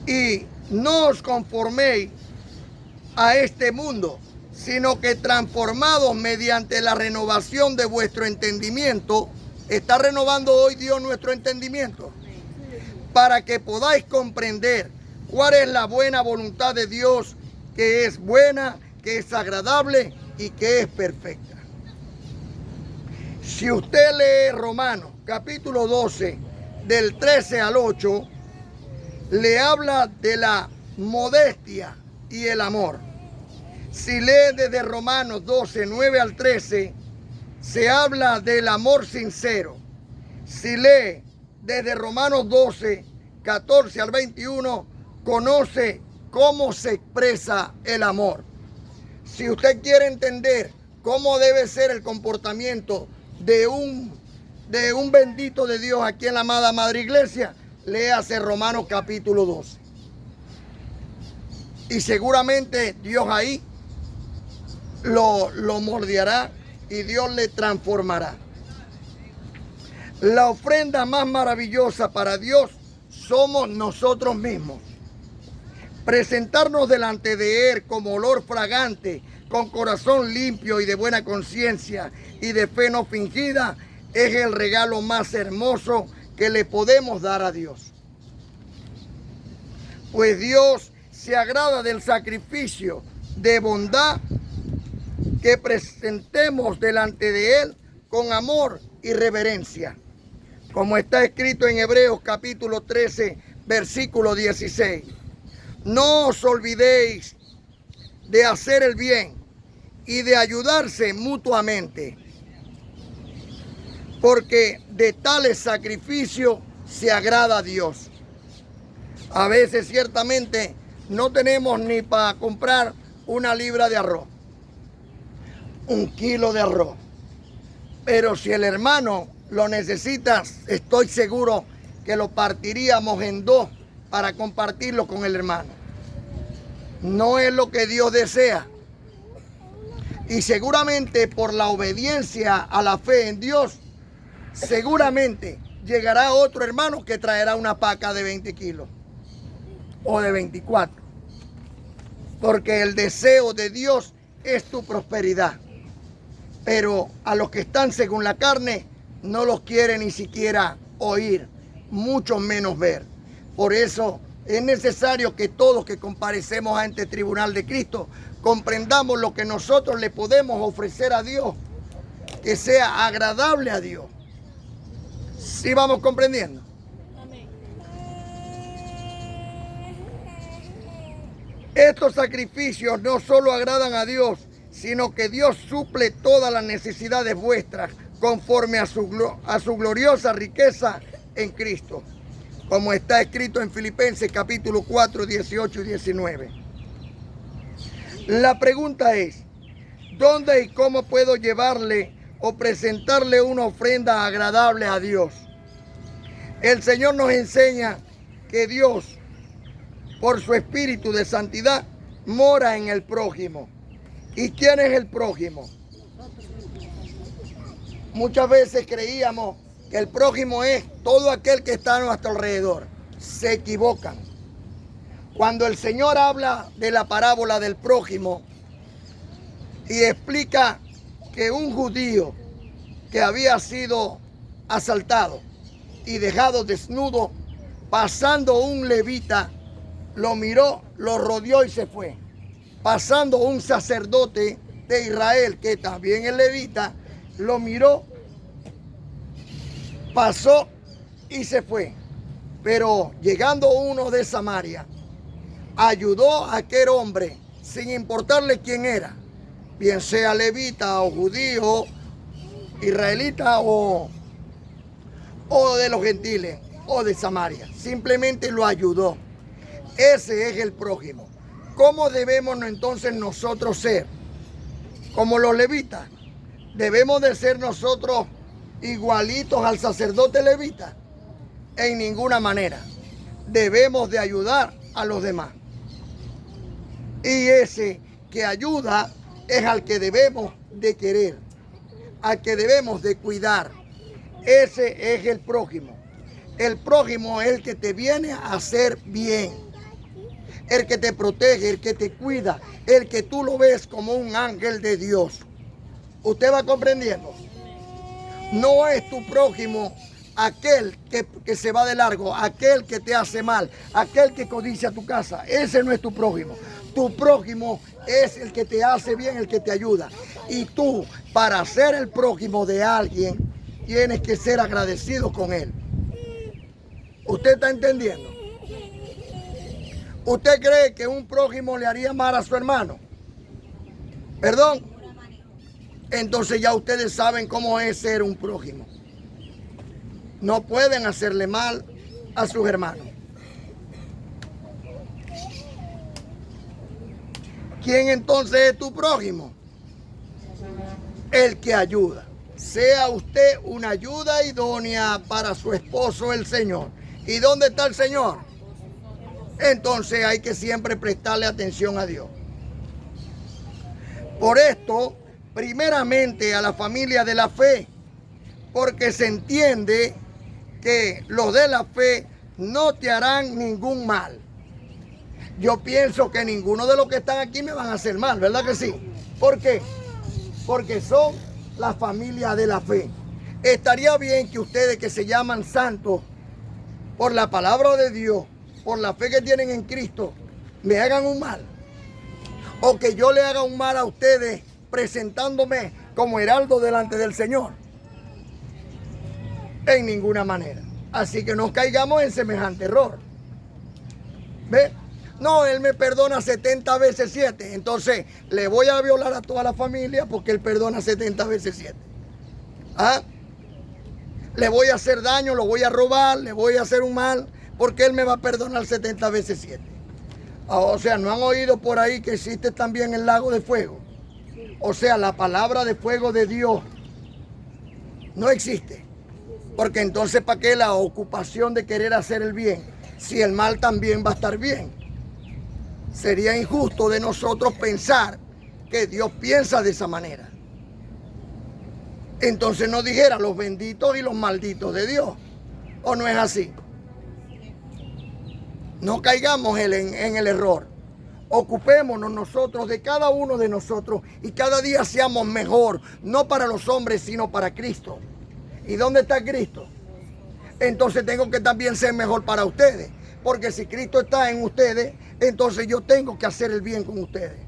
Y no os conforméis a este mundo, sino que transformados mediante la renovación de vuestro entendimiento. ¿Está renovando hoy Dios nuestro entendimiento? Para que podáis comprender cuál es la buena voluntad de Dios, que es buena, que es agradable y que es perfecta. Si usted lee Romanos capítulo 12, del 13 al 8, le habla de la modestia y el amor. Si lee desde Romanos 12, 9 al 13, se habla del amor sincero. Si lee desde Romanos 12, 14 al 21, conoce cómo se expresa el amor. Si usted quiere entender cómo debe ser el comportamiento de un bendito de Dios aquí en la amada Madre Iglesia, léase Romanos capítulo 12. Y seguramente Dios ahí lo moldeará y Dios le transformará. La ofrenda más maravillosa para Dios somos nosotros mismos. Presentarnos delante de Él como olor fragante, con corazón limpio y de buena conciencia y de fe no fingida, es el regalo más hermoso que le podemos dar a Dios. Pues Dios se agrada del sacrificio de bondad que presentemos delante de Él con amor y reverencia. Como está escrito en Hebreos capítulo 13, versículo 16. No os olvidéis de hacer el bien y de ayudarse mutuamente, porque de tales sacrificios se agrada a Dios. A veces ciertamente no tenemos ni para comprar una libra de arroz, un kilo de arroz. Pero si el hermano lo necesita, estoy seguro que lo partiríamos en dos para compartirlo con el hermano. No es lo que Dios desea. Y seguramente por la obediencia a la fe en Dios, seguramente llegará otro hermano que traerá una paca de 20 kilos o de 24. Porque el deseo de Dios es tu prosperidad. Pero a los que están según la carne, no los quiere ni siquiera oír, mucho menos ver. Por eso es necesario que todos que comparecemos ante el tribunal de Cristo comprendamos lo que nosotros le podemos ofrecer a Dios, que sea agradable a Dios. ¿Sí vamos comprendiendo? Amén. Estos sacrificios no solo agradan a Dios, sino que Dios suple todas las necesidades vuestras conforme a su gloriosa riqueza en Cristo, como está escrito en Filipenses capítulo 4, 18 y 19. La pregunta es, ¿dónde y cómo puedo llevarle o presentarle una ofrenda agradable a Dios? El Señor nos enseña que Dios, por su espíritu de santidad, mora en el prójimo. ¿Y quién es el prójimo? Muchas veces creíamos que el prójimo es todo aquel que está a nuestro alrededor. Se equivocan. Cuando el Señor habla de la parábola del prójimo y explica que un judío que había sido asaltado y dejado desnudo, pasando un levita, lo miró, lo rodeó y se fue. Pasando un sacerdote de Israel, que también es levita, lo miró, pasó y se fue. Pero llegando uno de Samaria, ayudó a aquel hombre sin importarle quién era, bien sea levita o judío, israelita o de los gentiles o de Samaria. Simplemente lo ayudó. Ese es el prójimo. ¿Cómo debemos entonces nosotros ser? Como los levitas. ¿Debemos de ser nosotros igualitos al sacerdote levita? En ninguna manera. Debemos de ayudar a los demás. Y ese que ayuda es al que debemos de querer, al que debemos de cuidar. Ese es el prójimo. El prójimo es el que te viene a hacer bien, el que te protege, el que te cuida, el que tú lo ves como un ángel de Dios. ¿Usted va comprendiendo? No es tu prójimo aquel que se va de largo, aquel que te hace mal, aquel que codicia tu casa. Ese no es tu prójimo. Tu prójimo es el que te hace bien, el que te ayuda. Y tú, para ser el prójimo de alguien, tienes que ser agradecido con él. ¿Usted está entendiendo? ¿Usted cree que un prójimo le haría mal a su hermano? ¿Perdón? Entonces ya ustedes saben cómo es ser un prójimo. No pueden hacerle mal a sus hermanos. ¿Quién entonces es tu prójimo? El que ayuda. Sea usted una ayuda idónea para su esposo, el Señor. ¿Y dónde está el Señor? Entonces hay que siempre prestarle atención a Dios. Por esto, primeramente a la familia de la fe, porque se entiende que los de la fe no te harán ningún mal. Yo pienso que ninguno de los que están aquí me van a hacer mal, ¿verdad que sí? ¿Por qué? Porque son la familia de la fe. Estaría bien que ustedes que se llaman santos, por la palabra de Dios, por la fe que tienen en Cristo, me hagan un mal. O que yo le haga un mal a ustedes presentándome como heraldo delante del Señor. En ninguna manera. Así que no caigamos en semejante error. ¿Ve? No, Él me perdona 70 veces 7. Entonces le voy a violar a toda la familia porque Él perdona 70 veces 7. ¿Ah? Le voy a hacer daño, lo voy a robar, le voy a hacer un mal porque Él me va a perdonar 70 veces 7. O sea, ¿no han oído por ahí que existe también el lago de fuego? O sea, la palabra de fuego de Dios no existe. Porque entonces, ¿para qué la ocupación de querer hacer el bien? Si el mal también va a estar bien. Sería injusto de nosotros pensar que Dios piensa de esa manera. Entonces no dijera los benditos y los malditos de Dios. ¿O no es así? No caigamos en el error. Ocupémonos nosotros de cada uno de nosotros y cada día seamos mejor, no para los hombres, sino para Cristo. ¿Y dónde está Cristo? Entonces tengo que también ser mejor para ustedes. Porque si Cristo está en ustedes, entonces yo tengo que hacer el bien con ustedes.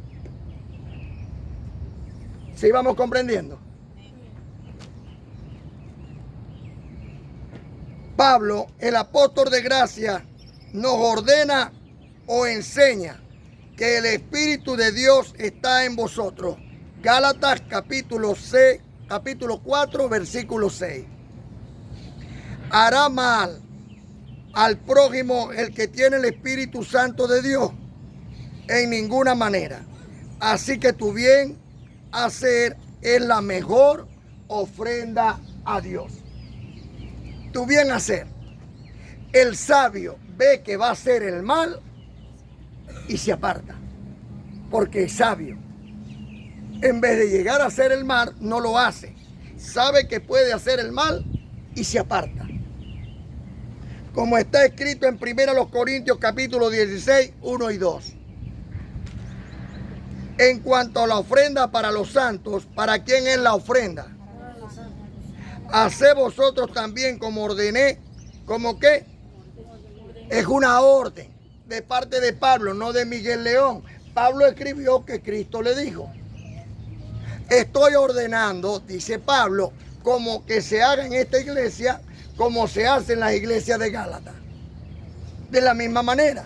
¿Sí vamos comprendiendo? Pablo, el apóstol de gracia, nos ordena o enseña que el Espíritu de Dios está en vosotros. Gálatas capítulo 4, versículo 6. Hará mal al prójimo el que tiene el Espíritu Santo de Dios. En ninguna manera. Así que tu bien hacer es la mejor ofrenda a Dios. Tu bien hacer. El sabio ve que va a hacer el mal y se aparta, porque es sabio. En vez de llegar a hacer el mal, no lo hace. Sabe que puede hacer el mal y se aparta. Como está escrito en 1 Corintios capítulo 16, 1 y 2. En cuanto a la ofrenda para los santos, ¿para quién es la ofrenda? Haced vosotros también como ordené. ¿Cómo qué? Es una orden de parte de Pablo, no de Miguel León. Pablo escribió que Cristo le dijo: estoy ordenando, dice Pablo, como que se haga en esta iglesia, como se hace en las iglesias de Gálatas. De la misma manera,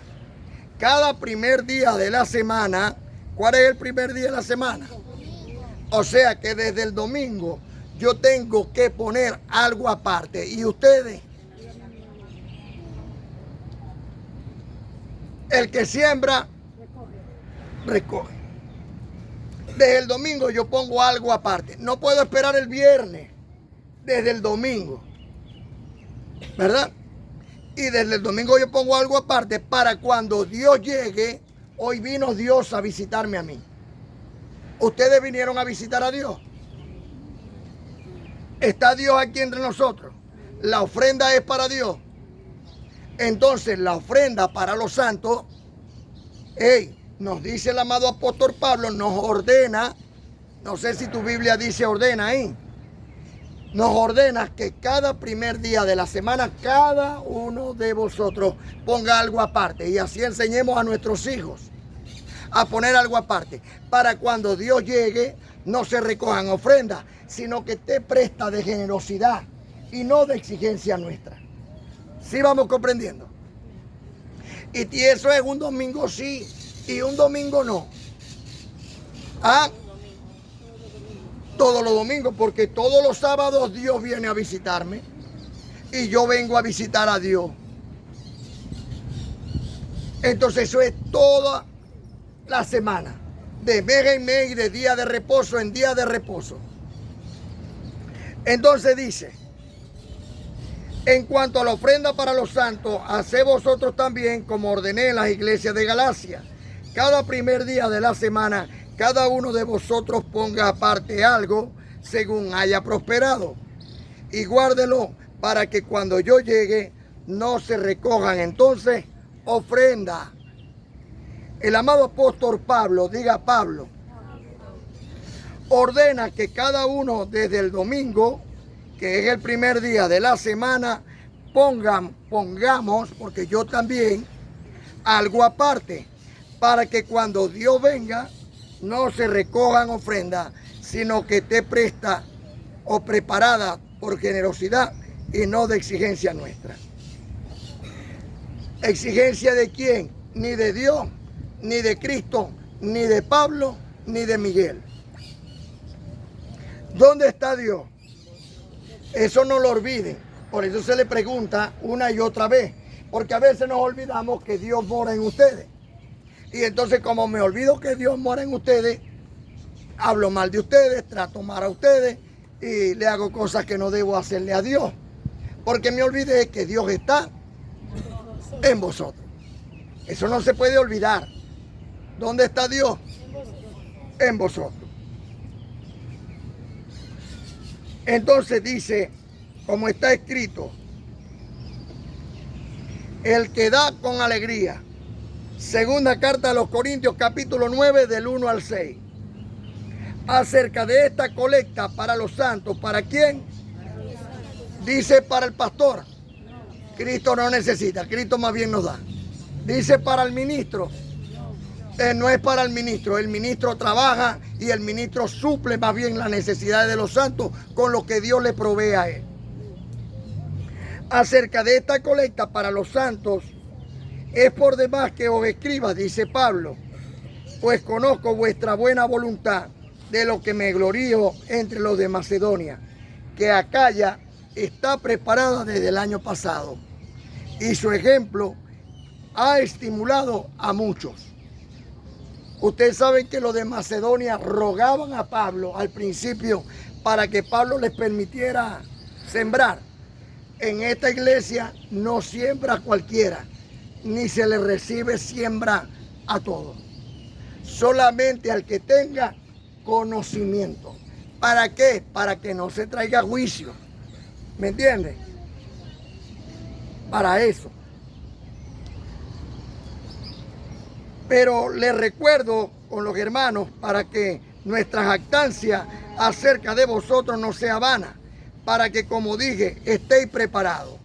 cada primer día de la semana, ¿cuál es el primer día de la semana? O sea que desde el domingo yo tengo que poner algo aparte. ¿Y ustedes? El que siembra, recoge. Desde el domingo yo pongo algo aparte. No puedo esperar el viernes. Desde el domingo. ¿Verdad? Y desde el domingo yo pongo algo aparte para cuando Dios llegue. Hoy vino Dios a visitarme a mí. ¿Ustedes vinieron a visitar a Dios? ¿Está Dios aquí entre nosotros? La ofrenda es para Dios. Entonces la ofrenda para los santos, nos dice el amado apóstol Pablo, nos ordena, no sé si tu Biblia dice ordena ahí, nos ordena que cada primer día de la semana cada uno de vosotros ponga algo aparte y así enseñemos a nuestros hijos a poner algo aparte para cuando Dios llegue no se recojan ofrendas, sino que te presta de generosidad y no de exigencia nuestra. ¿Sí vamos comprendiendo? Y eso es un domingo sí y un domingo no. Todos los domingos, porque todos los sábados Dios viene a visitarme y yo vengo a visitar a Dios. Entonces eso es toda la semana, de mes en mes y de día de reposo en día de reposo. Entonces dice: en cuanto a la ofrenda para los santos, haced vosotros también como ordené en las iglesias de Galacia. Cada primer día de la semana, cada uno de vosotros ponga aparte algo según haya prosperado. Y guárdelo para que cuando yo llegue no se recojan entonces ofrenda. El amado apóstol Pablo, diga Pablo, ordena que cada uno desde el domingo, que es el primer día de la semana, pongamos, porque yo también, algo aparte, para que cuando Dios venga, no se recojan ofrendas, sino que te presta o preparada por generosidad y no de exigencia nuestra. ¿Exigencia de quién? Ni de Dios, ni de Cristo, ni de Pablo, ni de Miguel. ¿Dónde está Dios? Eso no lo olviden. Por eso se le pregunta una y otra vez. Porque a veces nos olvidamos que Dios mora en ustedes. Y entonces como me olvido que Dios mora en ustedes, hablo mal de ustedes, trato mal a ustedes y le hago cosas que no debo hacerle a Dios. Porque me olvidé que Dios está en vosotros. Eso no se puede olvidar. ¿Dónde está Dios? En vosotros. Entonces dice, como está escrito, el que da con alegría. Segunda carta a los Corintios, capítulo 9, del 1 al 6. Acerca de esta colecta para los santos, ¿para quién? Dice para el pastor. Cristo no necesita, Cristo más bien nos da. Dice para el ministro. No es para el ministro trabaja y el ministro suple más bien las necesidades de los santos con lo que Dios le provee a él. Acerca de esta colecta para los santos, es por demás que os escriba, dice Pablo, pues conozco vuestra buena voluntad, de lo que me glorío entre los de Macedonia, que Acaya está preparada desde el año pasado, y su ejemplo ha estimulado a muchos. Ustedes saben que los de Macedonia rogaban a Pablo al principio para que Pablo les permitiera sembrar. en esta iglesia no siembra a cualquiera, ni se le recibe siembra a todos. Solamente al que tenga conocimiento. ¿Para qué? Para que no se traiga juicio. ¿Me entiende? Para eso. Pero les recuerdo con los hermanos para que nuestra jactancia acerca de vosotros no sea vana, para que, como dije, estéis preparados.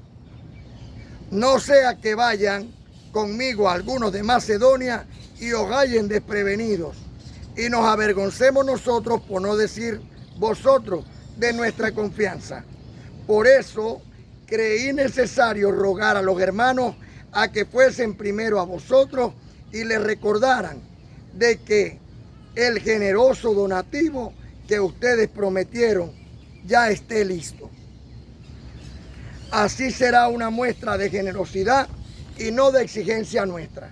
No sea que vayan conmigo algunos de Macedonia y os hallen desprevenidos y nos avergoncemos nosotros, por no decir vosotros, de nuestra confianza. Por eso creí necesario rogar a los hermanos a que fuesen primero a vosotros y les recordaran de que el generoso donativo que ustedes prometieron ya esté listo. Así será una muestra de generosidad y no de exigencia nuestra.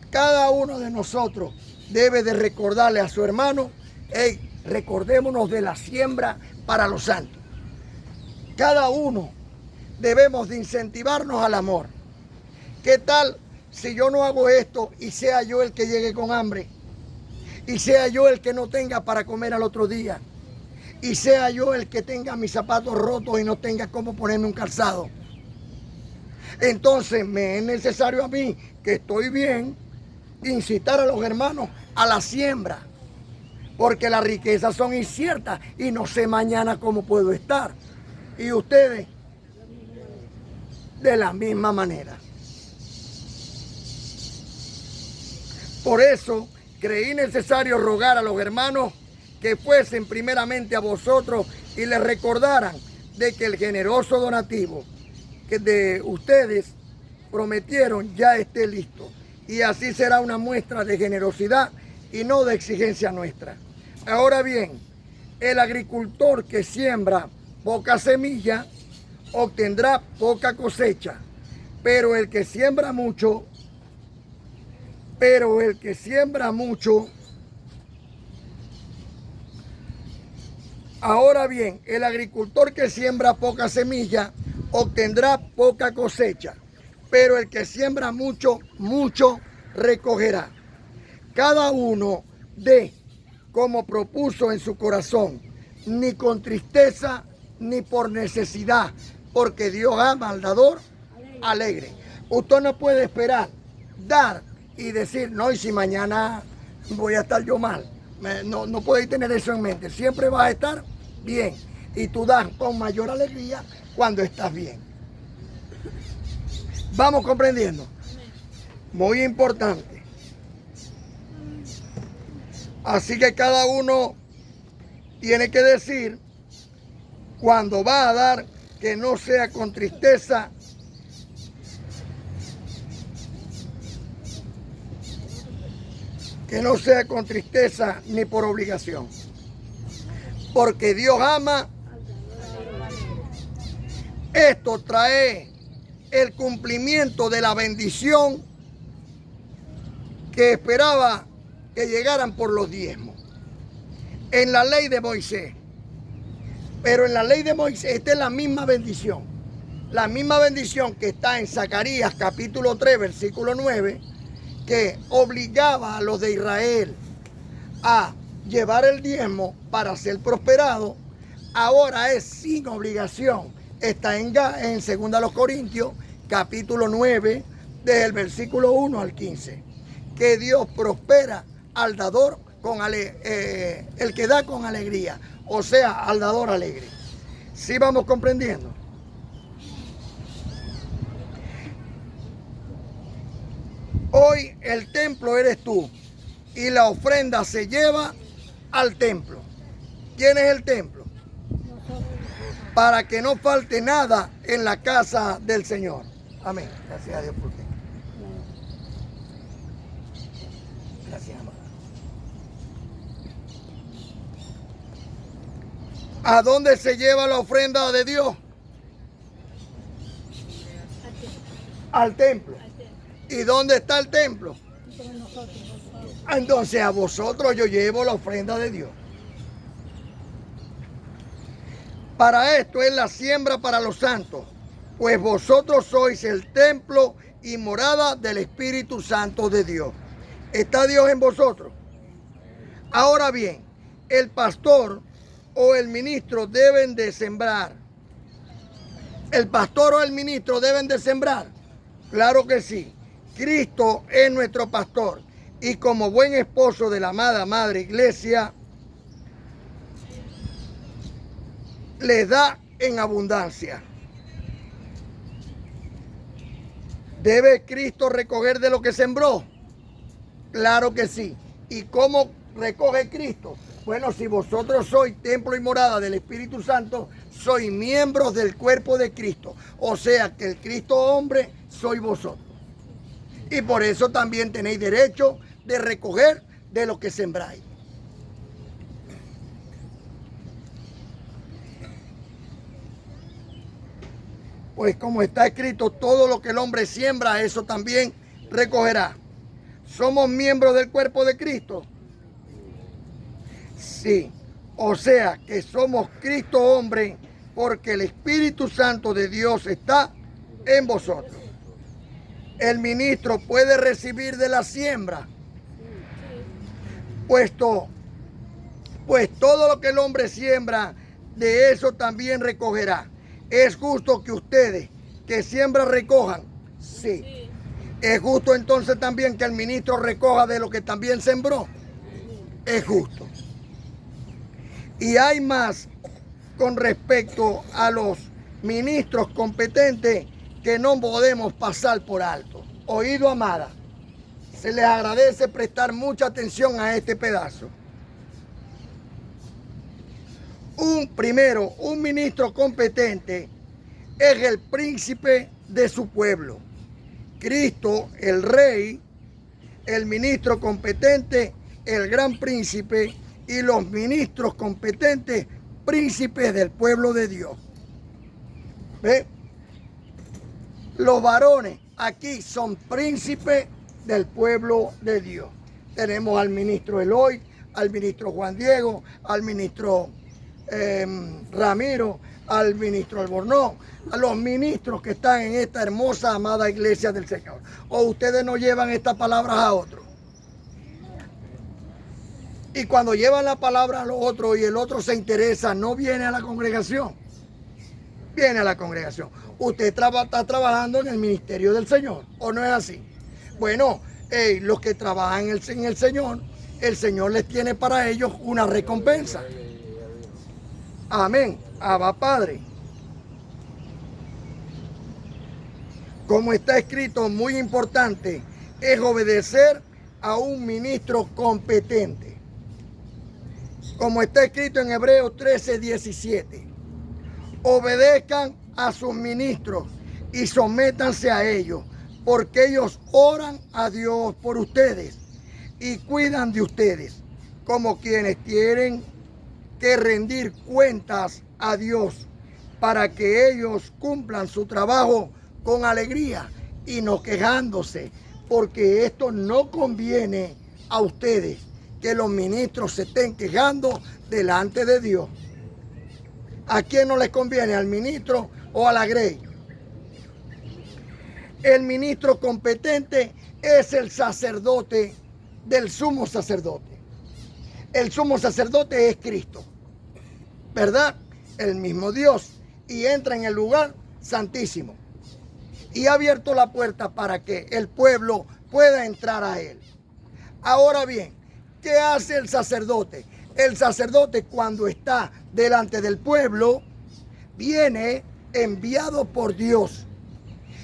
Cada uno de nosotros debe de recordarle a su hermano, hey, recordémonos de la siembra para los santos. Cada uno debemos de incentivarnos al amor. ¿Qué tal si yo no hago esto y sea yo el que llegue con hambre? Y sea yo el que no tenga para comer al otro día. Y sea yo el que tenga mis zapatos rotos y no tenga cómo ponerme un calzado. Entonces me es necesario a mí, que estoy bien, incitar a los hermanos a la siembra. Porque las riquezas son inciertas y no sé mañana cómo puedo estar. Y ustedes, de la misma manera. Por eso creí necesario rogar a los hermanos que fuesen primeramente a vosotros y les recordaran de que el generoso donativo que de ustedes prometieron ya esté listo. Y así será una muestra de generosidad y no de exigencia nuestra. Ahora bien, el agricultor que siembra poca semilla obtendrá poca cosecha, pero el que siembra mucho, ahora bien, el agricultor que siembra poca semilla obtendrá poca cosecha, pero el que siembra mucho, mucho recogerá. Cada uno dé como propuso en su corazón, ni con tristeza ni por necesidad, porque Dios ama al dador alegre. Usted no puede esperar dar y decir, no, y si mañana voy a estar yo mal. No puedes tener eso en mente. Siempre vas a estar bien. Y tú das con mayor alegría cuando estás bien. Vamos comprendiendo. Muy importante. Así que cada uno tiene que decir, cuando va a dar, que no sea con tristeza, ni por obligación. Porque Dios ama. Esto trae el cumplimiento de la bendición que esperaba que llegaran por los diezmos. En la ley de Moisés. Pero en la ley de Moisés, esta es la misma bendición. La misma bendición que está en Zacarías capítulo 3, versículo 9, que obligaba a los de Israel a llevar el diezmo para ser prosperado, ahora es sin obligación. Está en 2 Corintios capítulo 9, desde el versículo 1 al 15, que Dios prospera al dador el que da con alegría, o sea, al dador alegre. ¿Sí vamos comprendiendo? Hoy el templo eres tú y la ofrenda se lleva al templo. ¿Quién es el templo? Para que no falte nada en la casa del Señor. Amén. Gracias a Dios por ti. Gracias, amado. ¿A dónde se lleva la ofrenda de Dios? Al templo. ¿Y dónde está el templo? Entonces a vosotros yo llevo la ofrenda de Dios. Para esto es la siembra para los santos, pues vosotros sois el templo y morada del Espíritu Santo de Dios. ¿Está Dios en vosotros? Ahora bien, el pastor o el ministro deben de sembrar. ¿El pastor o el ministro deben de sembrar? Claro que sí. Cristo es nuestro pastor y como buen esposo de la amada Madre Iglesia, les da en abundancia. ¿Debe Cristo recoger de lo que sembró? Claro que sí. ¿Y cómo recoge Cristo? Bueno, si vosotros sois templo y morada del Espíritu Santo, sois miembros del cuerpo de Cristo. O sea que el Cristo hombre sois vosotros. Y por eso también tenéis derecho de recoger de lo que sembráis. Pues como está escrito, todo lo que el hombre siembra, eso también recogerá. ¿Somos miembros del cuerpo de Cristo? Sí. O sea que somos Cristo hombre porque el Espíritu Santo de Dios está en vosotros. El ministro puede recibir de la siembra. Pues todo lo que el hombre siembra, de eso también recogerá. ¿Es justo que ustedes que siembran recojan? Sí. ¿Es justo entonces también que el ministro recoja de lo que también sembró? Es justo. Y hay más con respecto a los ministros competentes que no podemos pasar por alto. Oído, amada, se les agradece prestar mucha atención a este pedazo. Un ministro competente es el príncipe de su pueblo. Cristo, el rey, el ministro competente, el gran príncipe y los ministros competentes, príncipes del pueblo de Dios. ¿Ve? Los varones aquí son príncipes del pueblo de Dios. Tenemos al ministro Eloy, al ministro Juan Diego, al ministro Ramiro, al ministro Albornoz, a los ministros que están en esta hermosa, amada iglesia del Señor. ¿O ustedes no llevan estas palabras a otros? Y cuando llevan la palabra a los otros y el otro se interesa, no viene a la congregación. Viene a la congregación. Usted está trabajando en el ministerio del Señor, ¿o no es así? Bueno, los que trabajan en el Señor les tiene para ellos una recompensa. Amén. Abba Padre. Como está escrito, muy importante es obedecer a un ministro competente. Como está escrito en Hebreos 13:17. Obedezcan a sus ministros y sométanse a ellos, porque ellos oran a Dios por ustedes y cuidan de ustedes, como quienes tienen que rendir cuentas a Dios para que ellos cumplan su trabajo con alegría y no quejándose, porque esto no conviene a ustedes, que los ministros se estén quejando delante de Dios. ¿A quién no les conviene? ¿Al ministro o a la grey? El ministro competente es el sacerdote del sumo sacerdote. El sumo sacerdote es Cristo, ¿verdad? El mismo Dios, y entra en el lugar santísimo y ha abierto la puerta para que el pueblo pueda entrar a él. Ahora bien, ¿qué hace el sacerdote? El sacerdote, cuando está delante del pueblo, viene enviado por Dios,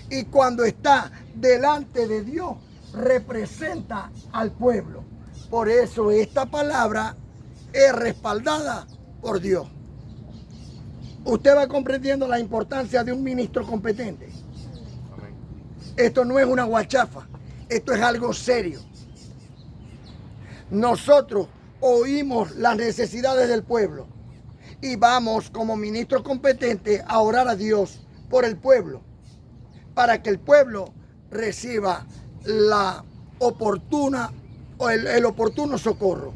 y cuando está delante de Dios representa al pueblo. Por eso esta palabra es respaldada por Dios. Usted va comprendiendo la importancia de un ministro competente. Esto no es una guachafa, esto es algo serio. Nosotros oímos las necesidades del pueblo y vamos como ministros competentes a orar a Dios por el pueblo, para que el pueblo reciba la oportuna o el oportuno socorro,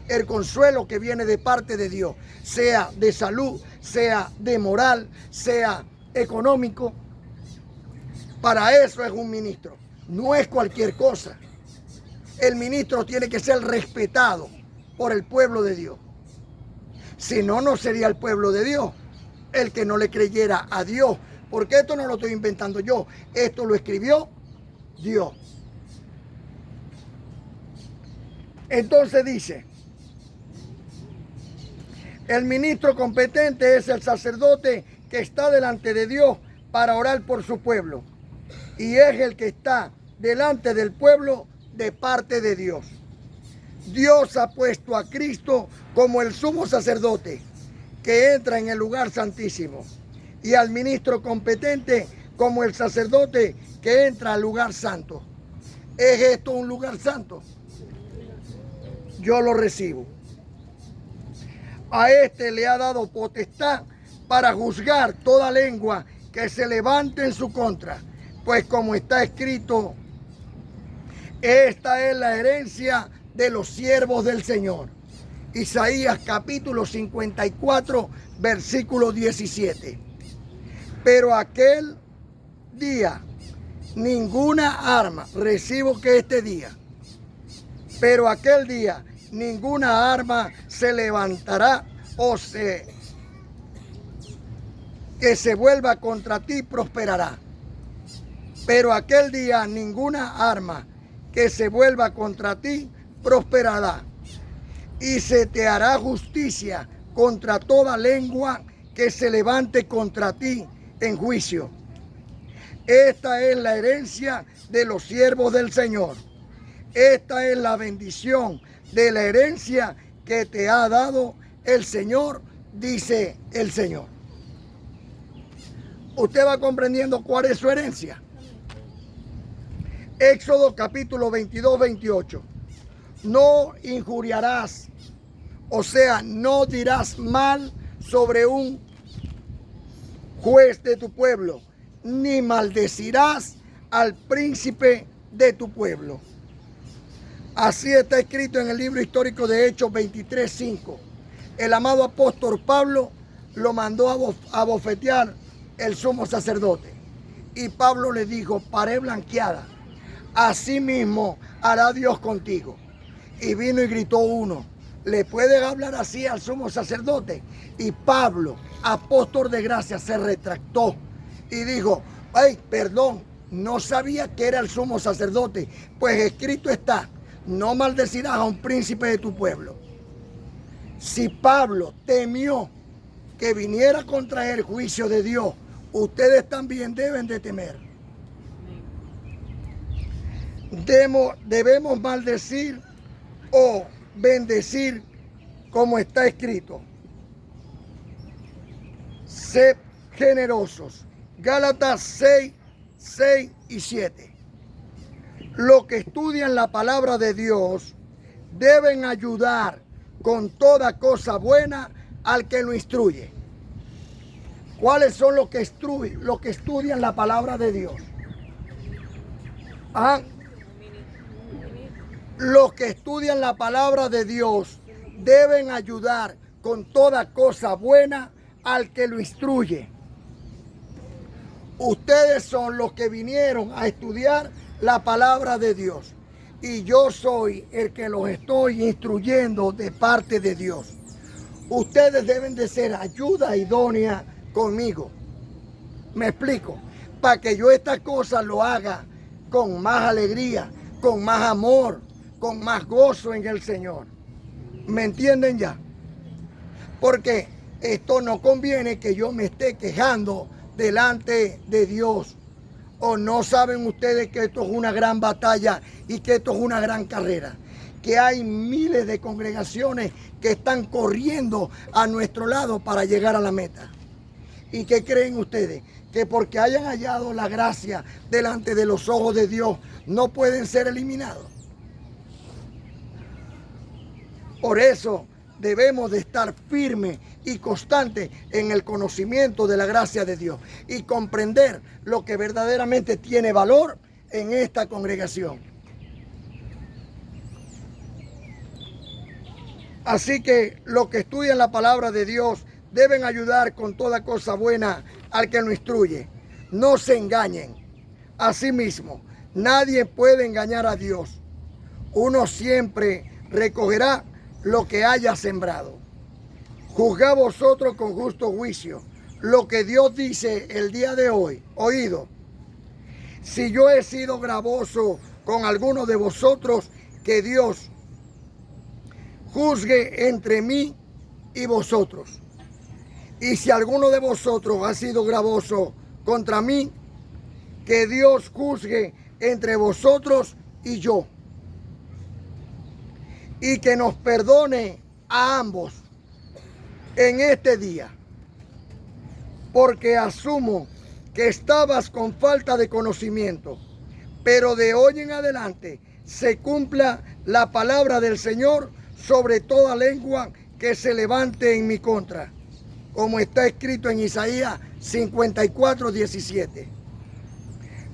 el consuelo que viene de parte de Dios, sea de salud, sea de moral, sea económico, Para eso es un ministro. No es cualquier cosa. El ministro tiene que ser respetado por el pueblo de Dios. Si no, no sería el pueblo de Dios el que no le creyera a Dios. Porque esto no lo estoy inventando yo. Esto lo escribió Dios. Entonces dice, el ministro competente es el sacerdote que está delante de Dios para orar por su pueblo. Y es el que está delante del pueblo de parte de Dios. Dios ha puesto a Cristo como el sumo sacerdote que entra en el lugar santísimo, y al ministro competente como el sacerdote que entra al lugar santo. ¿Es esto un lugar santo? Yo lo recibo. A este le ha dado potestad para juzgar toda lengua que se levante en su contra, pues como está escrito, esta es la herencia de los siervos del Señor. Isaías capítulo 54, versículo 17. Pero aquel día, ninguna arma, recibo que este día, pero aquel día, ninguna arma se levantará que se vuelva contra ti prosperará. Pero aquel día, ninguna arma que se vuelva contra ti prosperará. Y se te hará justicia contra toda lengua que se levante contra ti en juicio. Esta es la herencia de los siervos del Señor. Esta es la bendición de la herencia que te ha dado el Señor, dice el Señor. ¿Usted va comprendiendo cuál es su herencia? Éxodo capítulo 22, 28. No injuriarás, o sea, no dirás mal sobre un juez de tu pueblo, ni maldecirás al príncipe de tu pueblo. Así está escrito en el libro histórico de Hechos 23, 5. El amado apóstol Pablo lo mandó a bofetear el sumo sacerdote. Y Pablo le dijo, pared blanqueada, así mismo hará Dios contigo. Y vino y gritó uno, ¿le pueden hablar así al sumo sacerdote? Y Pablo, apóstol de gracia, se retractó y dijo, ay, perdón, no sabía que era el sumo sacerdote, pues escrito está, no maldecirás a un príncipe de tu pueblo. Si Pablo temió que viniera contra él juicio de Dios, ustedes también deben de temer. Debemos maldecir o bendecir como está escrito. Sed generosos. Gálatas 6, 6 y 7. Los que estudian la palabra de Dios deben ayudar con toda cosa buena al que lo instruye. ¿Cuáles son los que estudian la palabra de Dios? ¿Ah? Los que estudian la palabra de Dios deben ayudar con toda cosa buena al que lo instruye. Ustedes son los que vinieron a estudiar la palabra de Dios. Y yo soy el que los estoy instruyendo de parte de Dios. Ustedes deben de ser ayuda idónea conmigo. Me explico. Para que yo estas cosas lo haga con más alegría, con más amor, con más gozo en el Señor. ¿Me entienden ya? Porque esto no conviene que yo me esté quejando delante de Dios. ¿O no saben ustedes que esto es una gran batalla y que esto es una gran carrera? Que hay miles de congregaciones que están corriendo a nuestro lado para llegar a la meta. ¿Y qué creen ustedes? Que porque hayan hallado la gracia delante de los ojos de Dios, no pueden ser eliminados. Por eso debemos de estar firmes y constantes en el conocimiento de la gracia de Dios y comprender lo que verdaderamente tiene valor en esta congregación. Así que los que estudian la palabra de Dios deben ayudar con toda cosa buena al que lo instruye. No se engañen, Asimismo, nadie puede engañar a Dios. Uno siempre recogerá lo que haya sembrado. Juzgad vosotros con justo juicio lo que Dios dice el día de hoy. Oído, si yo he sido gravoso con alguno de vosotros, que Dios juzgue entre mí y vosotros. Y si alguno de vosotros ha sido gravoso contra mí, que Dios juzgue entre vosotros y yo. Y que nos perdone a ambos en este día. Porque asumo que estabas con falta de conocimiento, pero de hoy en adelante se cumpla la palabra del Señor sobre toda lengua que se levante en mi contra, como está escrito en Isaías 54:17.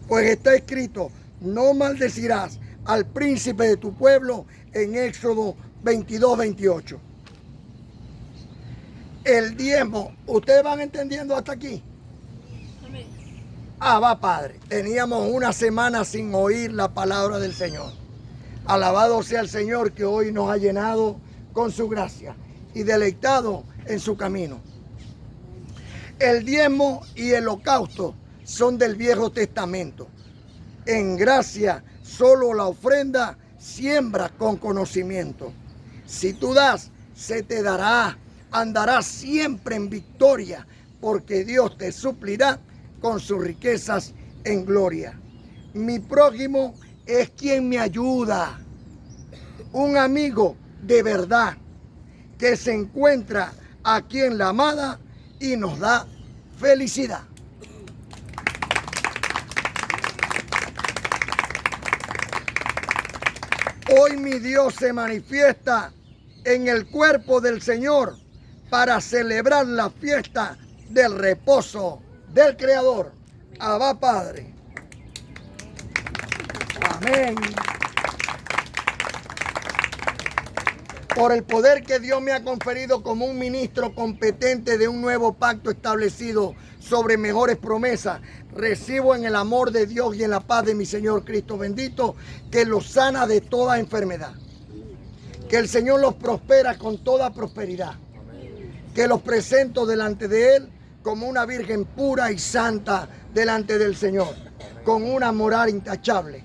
Pues está escrito, no maldecirás al príncipe de tu pueblo, en Éxodo 22:28. El diezmo, ¿ustedes van entendiendo hasta aquí? Amén. Va, Padre. Teníamos una semana sin oír la palabra del Señor. Alabado sea el Señor, que hoy nos ha llenado con su gracia y deleitado en su camino. El diezmo y el holocausto son del Viejo Testamento. En gracia, solo la ofrenda siembra con conocimiento. Si tú das, se te dará. Andarás siempre en victoria, porque Dios te suplirá con sus riquezas en gloria. Mi prójimo es quien me ayuda. Un amigo de verdad que se encuentra aquí en la amada y nos da felicidad. Hoy mi Dios se manifiesta en el cuerpo del Señor para celebrar la fiesta del reposo del Creador. Abba, Padre. Amén. Por el poder que Dios me ha conferido como un ministro competente de un nuevo pacto establecido sobre mejores promesas, recibo en el amor de Dios y en la paz de mi Señor Cristo bendito, que los sana de toda enfermedad. Que el Señor los prospera con toda prosperidad. Que los presento delante de Él como una virgen pura y santa delante del Señor, con una moral intachable.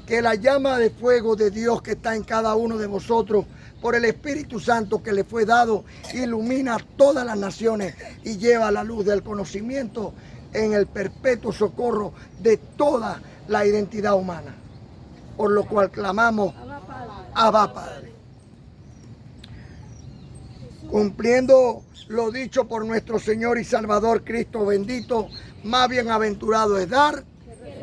Que la llama de fuego de Dios que está en cada uno de vosotros, por el Espíritu Santo que le fue dado, ilumina todas las naciones y lleva la luz del conocimiento en el perpetuo socorro de toda la identidad humana. Por lo cual clamamos, Abba, Padre. Cumpliendo lo dicho por nuestro Señor y Salvador Cristo bendito, más bienaventurado es dar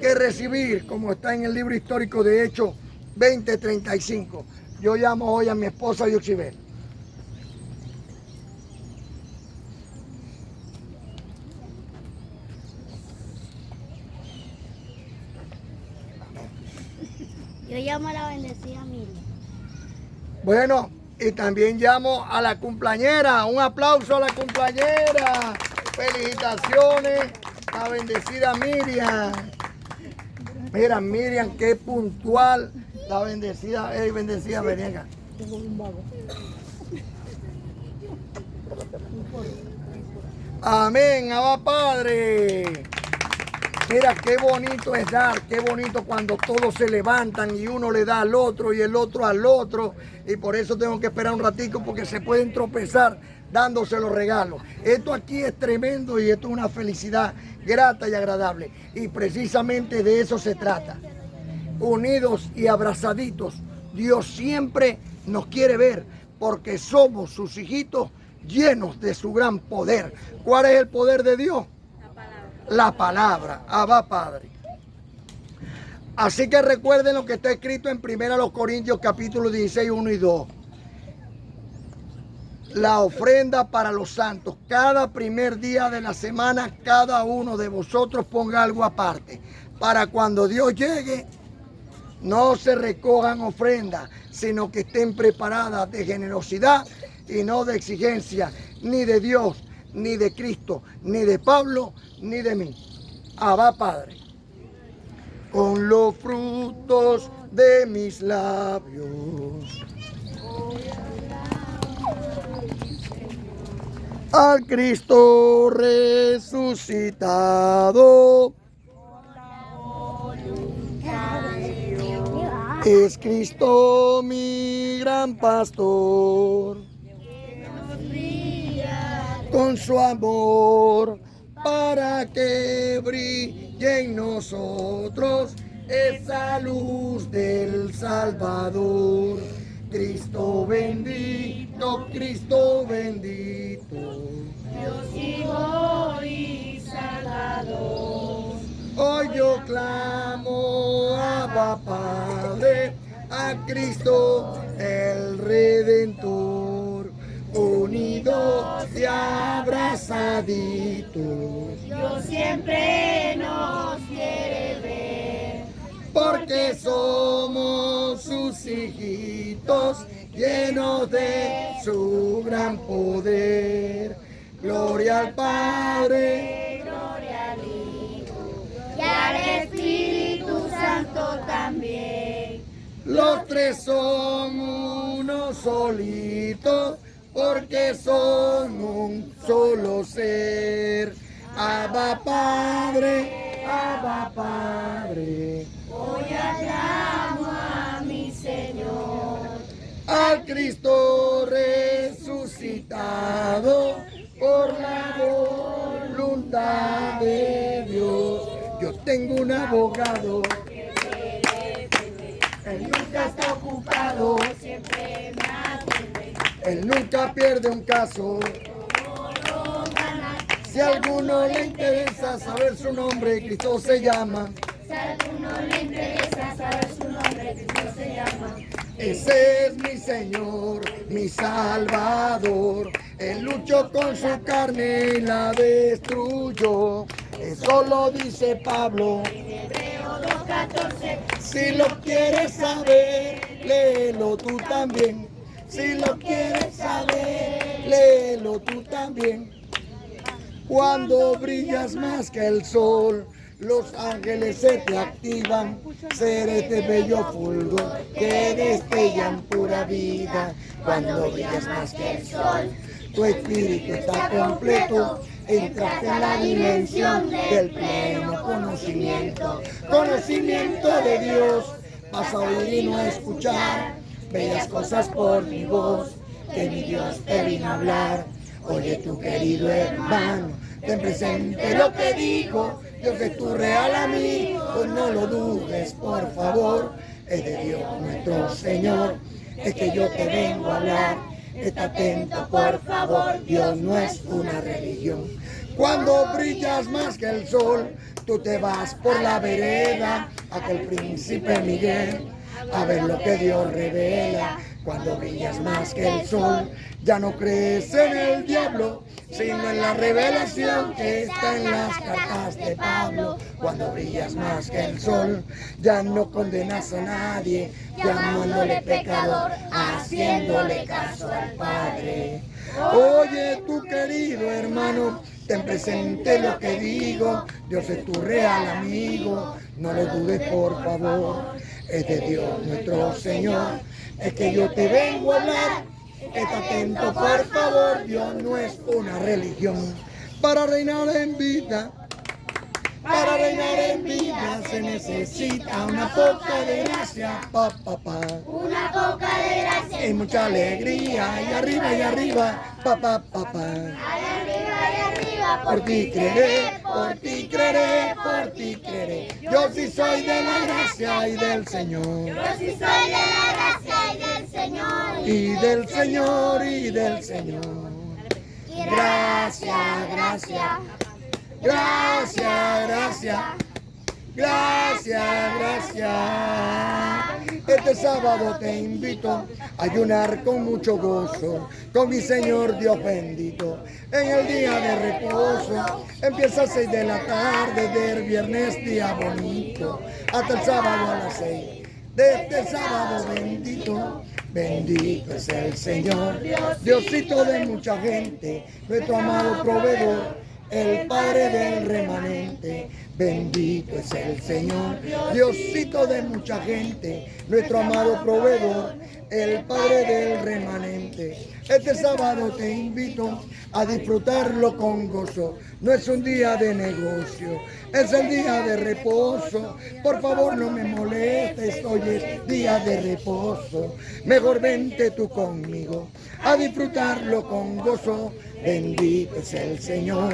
que recibir, como está en el libro histórico de Hechos 20:35. Yo llamo hoy a mi esposa Yoxibel. Yo llamo a la bendecida Miriam. Bueno, y también llamo a la cumpleañera. Un aplauso a la cumpleañera. Felicitaciones a la bendecida Miriam. Mira, Miriam, qué puntual. La bendecida, bendecida, ven acá. Amén, Abba Padre. Mira, qué bonito es dar, qué bonito cuando todos se levantan y uno le da al otro y el otro al otro. Y por eso tengo que esperar un ratico porque se pueden tropezar dándose los regalos. Esto aquí es tremendo y esto es una felicidad grata y agradable. Y precisamente de eso se trata. Unidos y abrazaditos, Dios siempre nos quiere ver porque somos sus hijitos llenos de su gran poder. ¿Cuál es el poder de Dios? La palabra. Abba, Padre. Así que recuerden lo que está escrito en 1 Corintios capítulo 16, 1 y 2. La ofrenda para los santos. Cada primer día de la semana, cada uno de vosotros ponga algo aparte. Para cuando Dios llegue, no se recojan ofrendas, sino que estén preparadas de generosidad y no de exigencia, ni de Dios, ni de Cristo, ni de Pablo, ni de mí. Abba, Padre. con los frutos de mis labios. Al Cristo resucitado, es Cristo mi gran pastor, con su amor para que brille en nosotros esa luz del Salvador. Cristo bendito, Cristo bendito, Dios Hijo y Salvador. hoy yo clamo, Abba Padre, a Cristo el Redentor, unidos y abrazaditos. Dios siempre nos quiere ver, Porque somos sus hijitos, llenos de su gran poder. Gloria al Padre, gloria al Hijo y al Espíritu Santo también. los tres son uno solito, porque son un solo ser. Abba Padre, Abba Padre. Hoy aclamo a mi Señor, Al Cristo resucitado por la voluntad de Dios. Yo tengo un abogado, él nunca está ocupado, siempre me atiende. él nunca pierde un caso. Si a alguno le interesa saber su nombre, Cristo se llama. Si a alguno le interesa saber su nombre, Cristo se llama. Ese es mi Señor, mi Salvador. Él luchó con su carne y la destruyó. Eso lo dice Pablo. Hebreo 2:14. Si lo quieres saber, léelo tú también. Si lo quieres saber, léelo tú también. Cuando brillas más que el sol, los ángeles se te activan. Ser este bello fulgor que destellan pura vida. Cuando brillas más que el sol, tu espíritu está completo. Entraste en la dimensión del pleno conocimiento. Conocimiento de Dios. Vas a oír y no escuchar bellas cosas por mi voz, que mi Dios te vino a hablar. Oye, tu querido hermano, ten presente lo que dijo. Dios es tu real amigo, no lo dudes, por favor. Es de Dios nuestro Señor, es que yo te vengo a hablar. Está atento, por favor, Dios no es una religión. Cuando brillas más que el sol, tú te vas por la vereda, aquel príncipe Miguel, a ver lo que Dios revela. Cuando brillas más que el sol, ya no crees en el diablo, sino en la revelación que está en las cartas de Pablo. Cuando brillas más que el sol, ya no condenas a nadie, llamándole pecador, haciéndole caso al Padre. Oye, tu querido hermano, ten presente lo que digo. Dios es tu real amigo, no lo dudes, por favor. Es de Dios nuestro Señor, es que yo te vengo a hablar. Está atento, por favor, Dios no es una religión. Para reinar en vida, para reinar en vida se necesita una poca de gracia, Una poca de gracia. y mucha alegría, y arriba, Allá arriba y arriba. Por ti creeré, por ti creeré, por ti creeré. Yo sí soy de la gracia y del Señor. Yo sí soy de la gracia y del Señor. Y del Señor, y del Señor. Gracias, gracias. Gracias, gracias. Gracias, gracias. Este sábado te invito a ayunar con mucho gozo, con mi Señor Dios bendito. En el día de reposo, empieza a 6 de la tarde del viernes, día bonito, hasta el sábado a las 6. De este sábado bendito, bendito es el Señor, Diosito de mucha gente, nuestro amado proveedor, el Padre del remanente. Bendito es el Señor, Diosito de mucha gente, nuestro amado proveedor, el Padre del remanente. Este sábado te invito a disfrutarlo con gozo. No es un día de negocio, es el día de reposo. Por favor no me molestes, hoy es día de reposo. Mejor vente tú conmigo a disfrutarlo con gozo. Bendito es el Señor,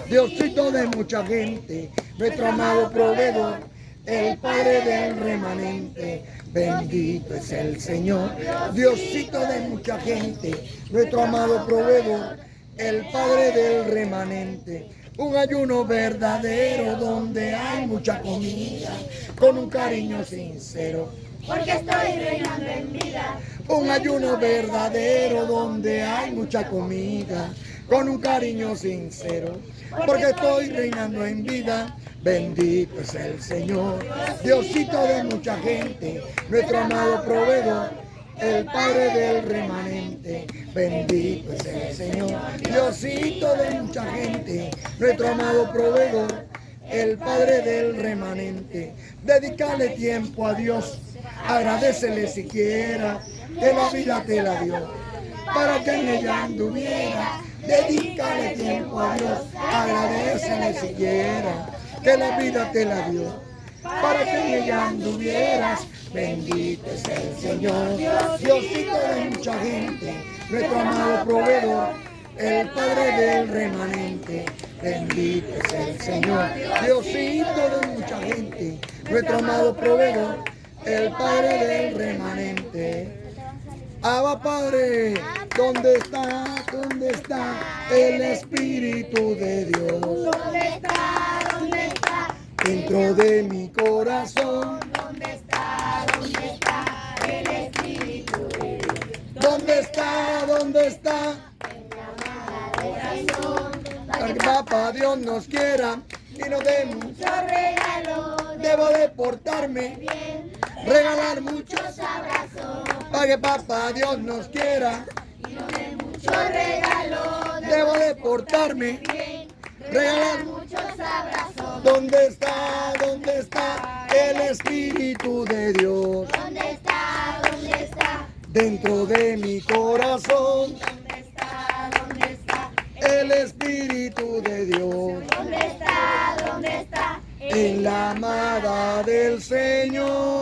Diosito de mucha gente, nuestro amado proveedor, el Padre del remanente. Bendito es el Señor, Diosito de mucha gente, nuestro amado proveedor, el Padre del remanente. Un ayuno verdadero donde hay mucha comida, con un cariño sincero, porque estoy reinando en vida. Un ayuno verdadero donde hay mucha comida, con un cariño sincero, porque estoy reinando en vida. Bendito es el Señor, Diosito de mucha gente, nuestro amado proveedor, el Padre del remanente. Bendito es el Señor, Diosito de mucha gente, nuestro amado proveedor, el Padre del remanente. Dedícale tiempo a Dios, agradecele siquiera que la vida te la dio, para que en ella anduviera. Dedícale tiempo a Dios, agradecele siquiera que la vida te la dio, para que en ella anduvieras. Bendito es el Señor, Diosito de mucha gente, nuestro amado proveedor, el Padre del remanente. Bendito es el Señor, Diosito de mucha gente, nuestro amado proveedor, el Padre del remanente. Abba Padre, ¿dónde está? ¿Dónde está el Espíritu de Dios? ¿Dónde está? ¿Dónde está? Dentro de mi corazón. ¿Dónde está? ¿Dónde está el Espíritu de Dios? ¿Dónde está? ¿Dónde está? Para que Papá Dios nos quiera y nos dé mucho regalo, debo de portarme bien, regalar muchos abrazos, para que Papá Dios nos quiera. mucho regalo, Debo de portarme regalar. muchos abrazos. ¿Dónde está? ¿Dónde está el Espíritu de Dios? ¿Dónde está? ¿Dónde está? Dentro de mi corazón, ¿Dónde está? ¿Dónde está? el Espíritu de Dios. ¿Dónde está? ¿Dónde está? En la amada del Señor.